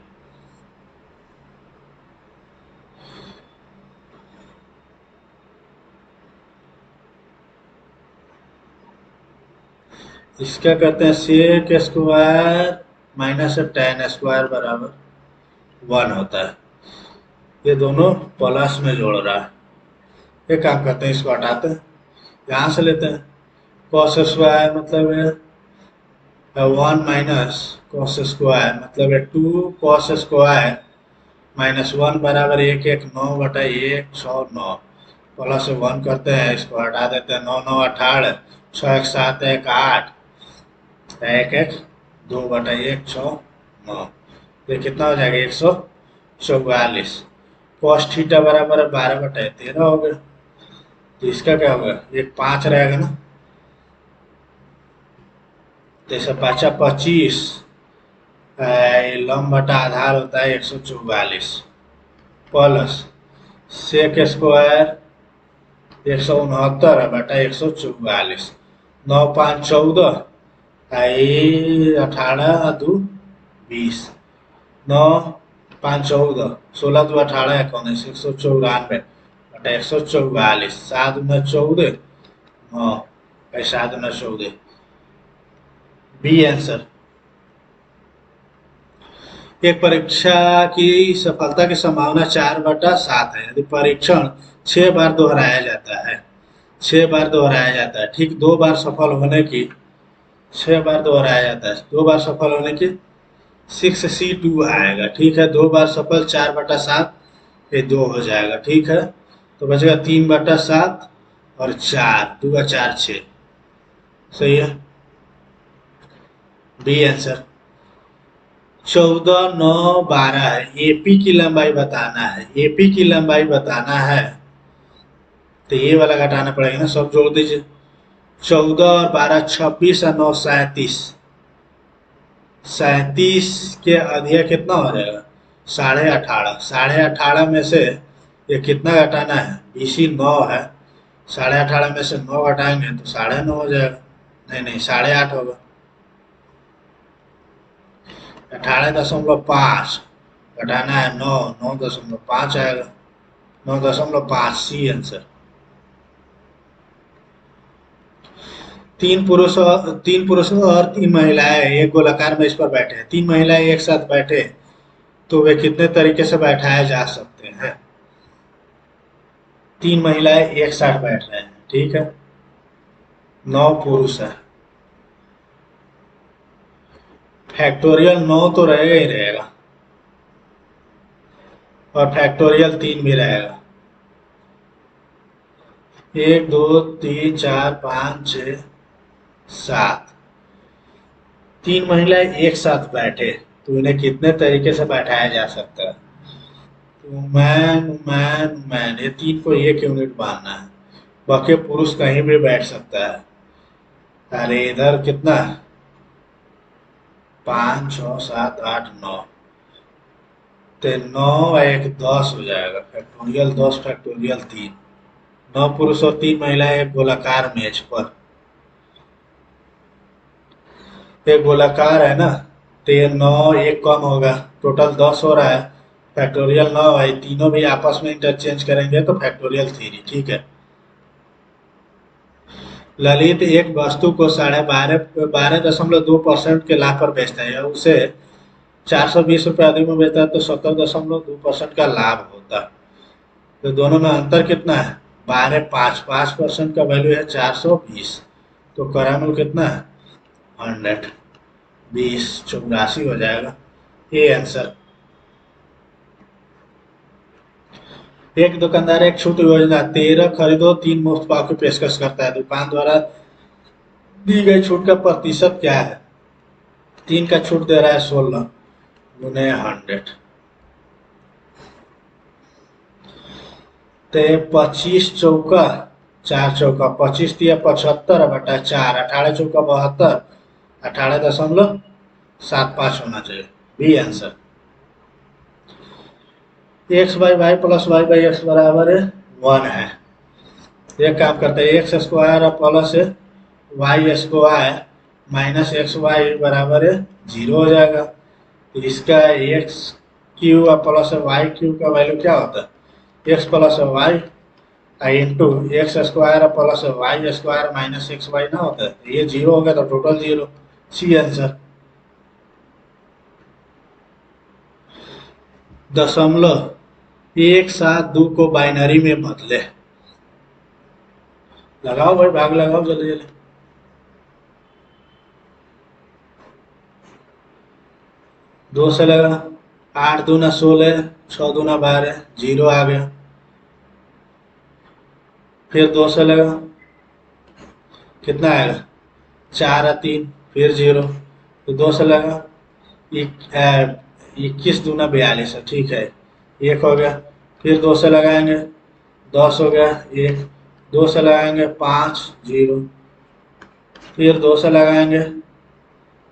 इसका कहते हैं sec square minus tan square बराबर 1 होता है। ये दोनों प्लस में जोड़ रहा है। एक काम करते हैं, इसको हटाते हैं, यहाँ से लेते हैं। कॉस स्क्वायर मतलब है 1 माइनस कॉस स्क्वायर, मतलब है 2 कॉस स्क्वायर माइनस 1 बराबर 1/9 100 प्लस 1 करते हैं, इसको हटा देते हैं। 9×9 = 18, 6×1 = 7, 1 8, 1/2 ये कितना हो जाएगा? 144। कॉस थीटा बराबर 12/13 हो गया। तो इसका क्या होगा? एक 5 रहेगा ना, जैसे 5×25, लंब बटा आधार होता है 144, plus sec square 169/144, 9×5 = 14, 18×2 = 20, 9×5 = 14, 16×2 = 18, 194/144, 7×14, 9, 7×14, B answer. एक परीक्षा की सफलता की संभावना 4/7 है यदि परीक्षण 6 बार दोहराया जाता है। 6 बार दोहराया जाता है, ठीक। 2 बार सफल होने की, 6 बार दोहराया जाता है, 2 बार सफल होने की 6C2 आएगा, ठीक है। 2 बार सफल 4/7, ये 2 हो जाएगा, ठीक है। तो बचेगा 3/7 और 4, 2×4 6, सही है, बी आंसर। 14 9 12 है, एपी की लंबाई बताना है, एपी की लंबाई बताना है, तो ये वाला घटाना पड़ेगा ना, सब जोड़ दीजिए। 14 और 12 26 और 9 37, 37 के अधिक कितना हो जाएगा? 18.5, 18.5 में से ये कितना घटाना है? बीसी 9 है, 18.5 में से 9 घटाएंगे तो 9.5 हो जाएगा, नहीं नहीं 8.5 होगा। 18.5 घटाना है 9, 9.5 आएगा, 9.5, सी आंसर। तीन पुरुष और 3 महिलाएं एक गोलाकार मेज पर बैठे हैं। 3 महिलाएं एक साथ बैठे, तो वे कितने तरीके से बैठाए जा सकते हैं? 3 महिलाएं एक साथ बैठ रहे हैं, ठीक है, 9 पुरुष है, फैक्टोरियल 9 तो रहेगा ही रहेगा, और फैक्टोरियल 3 भी रहेगा। एक दो तीन चार पाँच छ सात, तीन महिलाएं एक साथ बैठे तो इन्हें कितने तरीके से बैठाया जा सकता है? वुमेन वुमेन वुमेन, ये तीन को एक यूनिट मानना है। बाकी पुरुष कहीं भी बैठ सकता है। अरे इधर कितना है? 5 6 7 8 9, तो 9 1 10 हो जाएगा। फैक्टोरियल 10 फैक्टोरियल 3, 9 पुरुष और 3 महिलाएं एक गोलाकार मेज पर। एक गोलाकार है ना, तो ये 9 1 कम होगा, टोटल 10 हो रहा है। फैक्टोरियल 9 है, तीनों भी आपस में इंटरचेंज करेंगे तो फैक्टोरियल 3, ठीक है। ललित एक वस्तु को 12.2% के लाभ पर बेचता है, उसे 420 रुपये अधिक में बेचता है तो 17.2% का लाभ होता है। तो दोनों में अंतर कितना है? 12 5% का वैल्यू है 420, तो करामूल कितना है? 100, 20 84 हो जाएगा ये आंसर। एक दुकानदार एक छूट योजना 13 खरीदो 3 मुफ्त पाओ की पेशकश करता है। दुकान द्वारा दी गई छूट का प्रतिशत क्या है? 3 का छूट दे रहा है 16 गुने 100, तो 25 चौका 4 चौका 25 × 75/4, 18 चौका 72, 18.75 होना चाहिए B answer. X by Y plus Y by X बराबर 1 है। एक काम करते हैं, एक्स स्क्वायर और plus Y square minus X Y बराबर 0 हो जाएगा। तो इसका एक्स क्यू और प्लस वाई क्यू का वैल्यू क्या होता है? X plus Y into X square plus Y square minus X Y ना होता है, ये 0 हो गया तो टोटल 0, सी आंसर। दशमलव 172 को बाइनरी में बदले। लगाओ भाई, भाग लगाओ जल्दी जल्दी। 2 से लगा, 8 दूना 16, 6 दूना 12, 0 आ गया। फिर 2 से लगा, कितना आएगा? 4 और 3, फिर 0। तो 2 से लगा, 21 दूना 42 है, ठीक है, 1 हो गया। फिर 2 से लगाएंगे, 10 हो गया 1, 2 से लगाएंगे 5, 0। फिर 2 से लगाएंगे,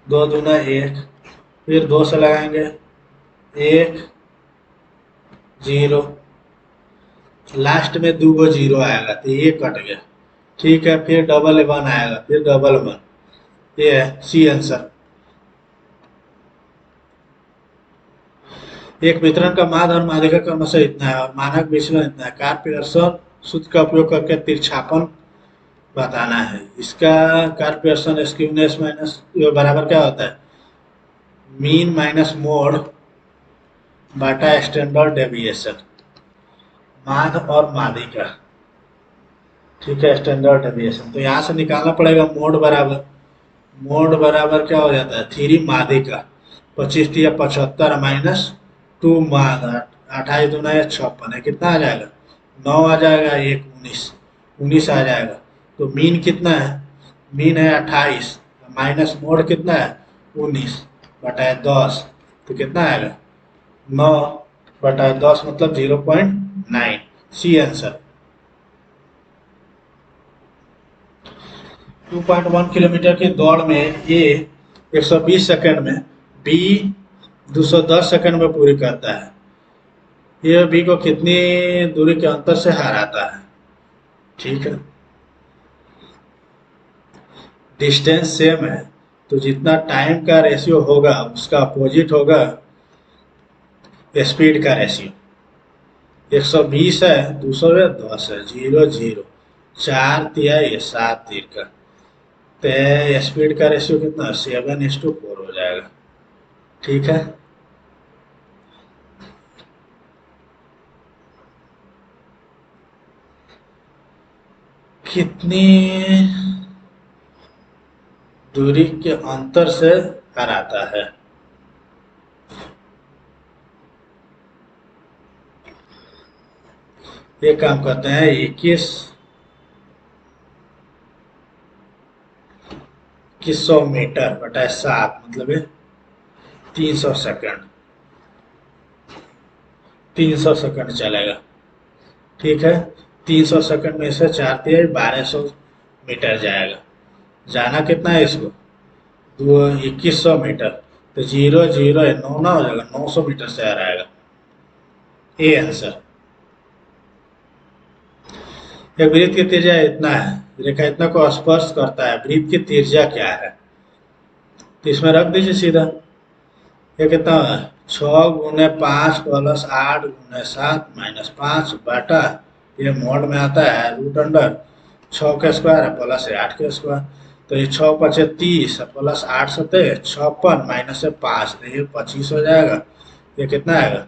2 दूना 1, फिर 2 से लगाएंगे 1, 0, लास्ट में 2 गो 0 आएगा तो ये कट गया, ठीक है। फिर डबल 1 आएगा, फिर डबल 1, ये है सी आंसर। एक वितरण का माध्य और माध्यिका क्रमशः इतना है और मानक विचलन इतना है। कार्ल सूत्र का उपयोग करके तिरछापन बताना है। इसका कार्ल स्क्यूनेस माइनस बराबर क्या होता है? मीन माइनस मोड बाटा स्टैंडर्ड डेविएशन, माध्य और माध्यिका, ठीक है, स्टैंडर्ड डेविएशन। तो यहाँ से निकालना पड़ेगा मोड बराबर क्या हो जाता है? 3 माध्यिका 25 या 75 माइनस 2 माध्य, 28 दूना या 56 है, कितना आ जाएगा? 9 आ जाएगा, 1 19, 19 आ जाएगा। तो मीन कितना है? मीन है 28, माइनस मोड कितना है? 19 बटा 10, तो कितना आएगा? 9 बटा 10 मतलब 0.9, सी आंसर। 2.1 किलोमीटर की दौड़ में ए 120 सेकंड में, बी 210 सेकंड में पूरी करता है। ये बी को कितनी दूरी के अंतर से हराता है? ठीक है, डिस्टेंस सेम है तो जितना टाइम का रेशियो होगा उसका अपोजिट होगा स्पीड का रेशियो। 120 है, 200 है, 10 है, 0 0, 4 तिया ये 7 तीर का, तो स्पीड का रेशियो कितना? 7:4 हो जाएगा, ठीक है। कितनी दूरी के अंतर से हराता है? ये काम करते हैं 21 2100 मीटर बटा 7 मतलब है 300 सेकंड। 300 सेकंड चलेगा, ठीक है। 300 सेकंड में से 4×3 = 1200 मीटर जाएगा। जाना कितना है इसको? 2100 मीटर। तो जीरो जीरो है, 9 ना हो जाएगा, 900 मीटर से आ रहेगा। A answer. एक वृत्त की त्रिज्या इतना है, रेखा इतना को स्पर्श करता है, वृत्त की त्रिज्या क्या है? तो इसमें रख दीजिए सीधा। ये कितना है? 6×5 + 8×7 - 5 बटा, ये मोड में आता है √अंडर 6 के स्क्वायर है प्लस 8 के स्क्वायर। तो ये 6×5 = 30 प्लस 8×7 = 56 माइनस से 5 तो ये 25 हो जाएगा। ये कितना आएगा?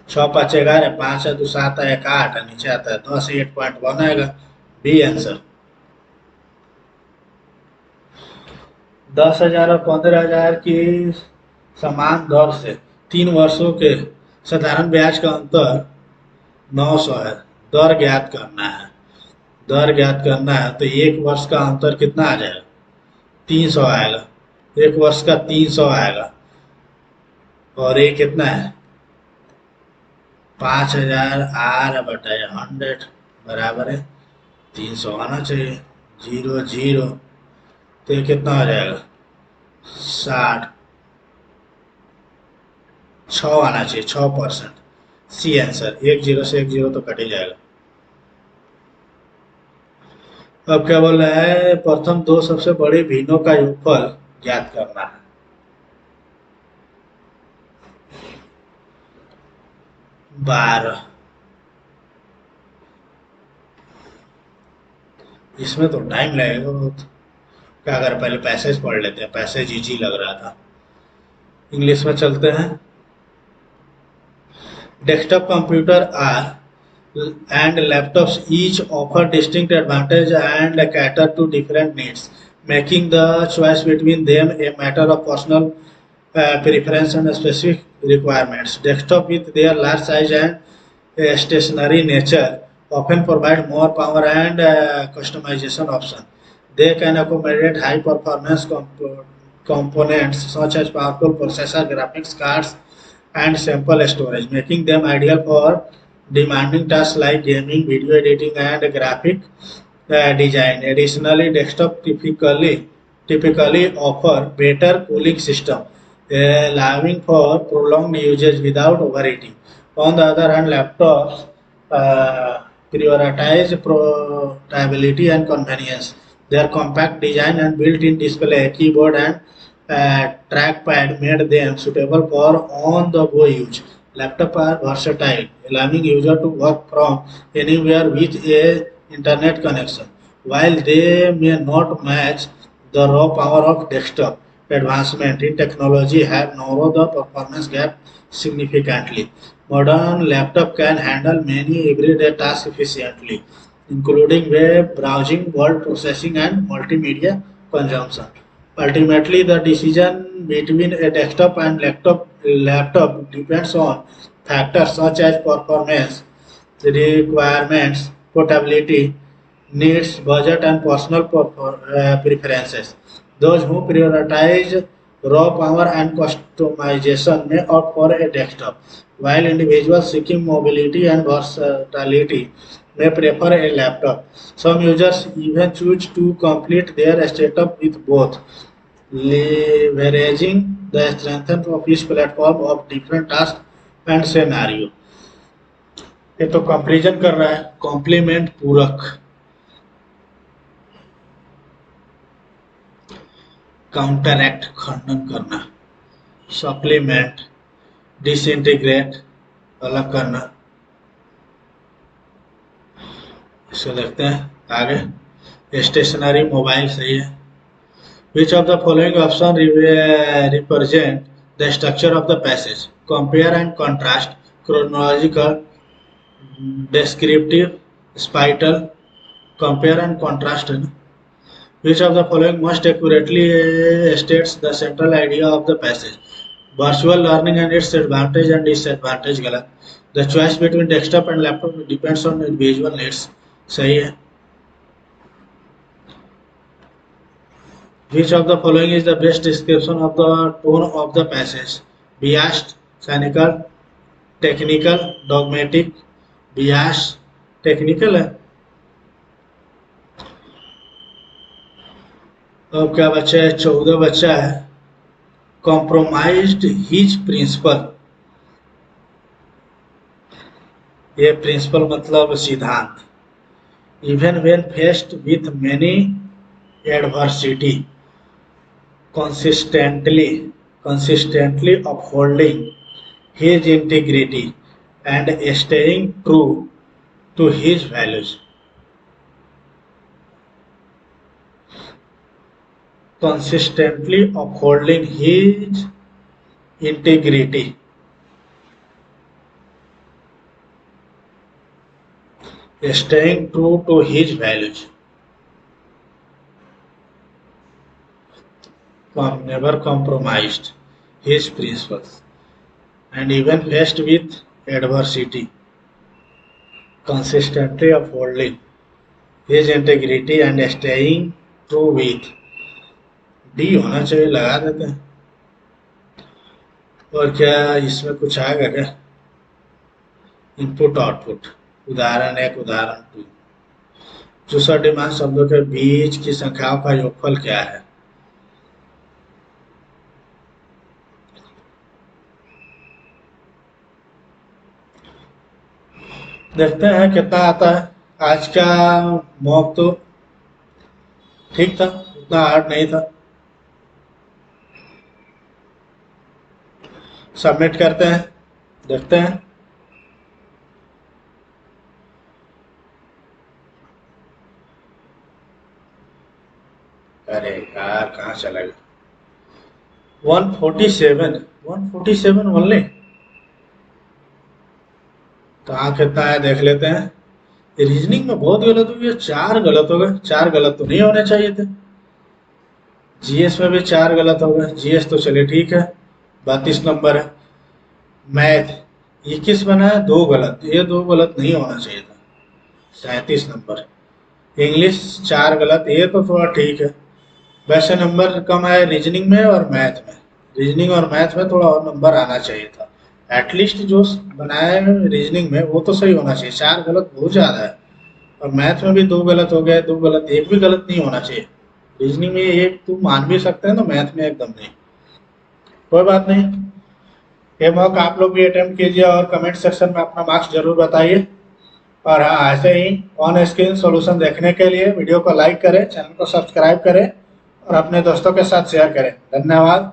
6×5 = 11, 5×2 = 7, 1 8, नीचे आता है 10, 8.1 आएगा। B answer. 10,000 और 15,000 की समान दर से 3 वर्षों के साधारण ब्याज का अंतर 900 है। दर ज्ञात करना है। दर ज्ञात करना है तो 1 वर्ष का अंतर कितना आ जाएगा? 300 आएगा। 1 वर्ष का 300 आएगा। और ये कितना है? 5,000 R/100 बराबर है 300 आना चाहिए। जीरो जीरो, तो ये कितना हो जाएगा? 60। 6 आना चाहिए, 6%। C answer. 1 0 से 1 0 तो कट ही जाएगा। अब क्या बोल रहा है? प्रथम दो सबसे बड़े भिन्नों का योगफल ज्ञात करना है। 12। इसमें तो टाइम लगेगा बहुत। क्या अगर पहले पैसेज पढ़ लेते हैं, पैसेज इजी लग रहा था। इंग्लिश में चलते हैं। Desktop computer are and laptops each offer distinct advantage and cater to different needs, making the choice between them a matter of personal preference and specific requirements. Desktop with their large size and stationary nature often provide more power and customization options. They can accommodate high performance components such as powerful processor, graphics cards, and simple storage, making them ideal for demanding tasks like gaming, video editing, and graphic design. Additionally, desktop typically offer better cooling system, allowing for prolonged usage without overheating. On the other hand, laptops prioritize portability and convenience. Their compact design and built-in display, keyboard, and trackpad made them suitable for on-the-go use. Laptops are versatile, allowing users to work from anywhere with a internet connection. While they may not match the raw power of desktop, advancement in technology have narrowed the performance gap significantly. Modern laptop can handle many everyday tasks efficiently, including web browsing, word processing, and multimedia consumption. Ultimately, the decision between a desktop and laptop depends on factors such as performance, requirements, portability, needs, budget, and personal preferences. Those who prioritize raw power and customization may opt for a desktop, while individuals seeking mobility and versatility may prefer a laptop. Some users even choose to complete their setup with both, leveraging the strength of each platform of different tasks and scenario. ये तो comparison कर रहा है, complement पूरक। Counteract खंडन करना, supplement disintegrate अलग करना। इसको देखते हैं आगे। स्टेशनरी मोबाइल सही है। Which of the following option represent the structure of the passage? Compare and contrast, chronological, descriptive, spital, compare and contrast. Which of the following most accurately states the central idea of the passage? Virtual learning and its advantage and disadvantage. गलत। The choice between desktop and laptop depends on visual needs. सही है। Which of the following is the best description of the tone of the passage? Biased, cynical, technical, dogmatic. Biased, technical है। अब क्या बच्चा है? 14 बच्चा है। कॉम्प्रोमाइज्ड हिज प्रिंसिपल, ये प्रिंसिपल मतलब सिद्धांत। Even when faced with many adversity, consistently upholding his integrity and staying true to his values. Consistently upholding his integrity, staying true to his values. Never compromised his principles and even faced with adversity, consistently upholding his integrity and staying true with। D होना चाहिए, लगा देते हैं। और क्या इसमें कुछ आएगा क्या? इनपुट आउटपुट, उदाहरण 1, उदाहरण 2। 64 मान शब्दों के बीच की संख्याओं का योगफल क्या है? देखते हैं कितना आता है। आज का मॉक तो ठीक था, उतना हार्ड नहीं था। सबमिट करते हैं, देखते हैं। अरे यार कहाँ चला गया? 147 ओनली। कहाँ कितना है देख लेते हैं। रीजनिंग में बहुत गलत हो गया, 4 गलत हो गए। 4 गलत तो नहीं होने चाहिए थे। जीएस में भी 4 गलत हो गए। जीएस तो चलिए ठीक है, 32 नंबर है। मैथ 21 बना है, 2 गलत। ये 2 गलत नहीं होना चाहिए था, 37 नंबर। इंग्लिश 4 गलत, ये तो थोड़ा ठीक है। वैसे नंबर कम आए रीजनिंग में और मैथ में। रीजनिंग और मैथ में थोड़ा और नंबर आना चाहिए था। एटलीस्ट जो बनाए रीजनिंग में वो तो सही होना चाहिए। 4 गलत बहुत ज़्यादा है। और मैथ में भी 2 गलत हो गए। 2 गलत, एक भी गलत नहीं होना चाहिए। रीजनिंग में एक तो मान भी सकते हैं, तो मैथ में एकदम नहीं। कोई बात नहीं, ये मॉक आप लोग भी अटेम्प्ट कीजिए और कमेंट सेक्शन में अपना मार्क्स जरूर बताइए। और हाँ, ऐसे ही ऑन स्क्रीन सॉल्यूशन देखने के लिए वीडियो को लाइक करें, चैनल को सब्सक्राइब करें और अपने दोस्तों के साथ शेयर करें। धन्यवाद।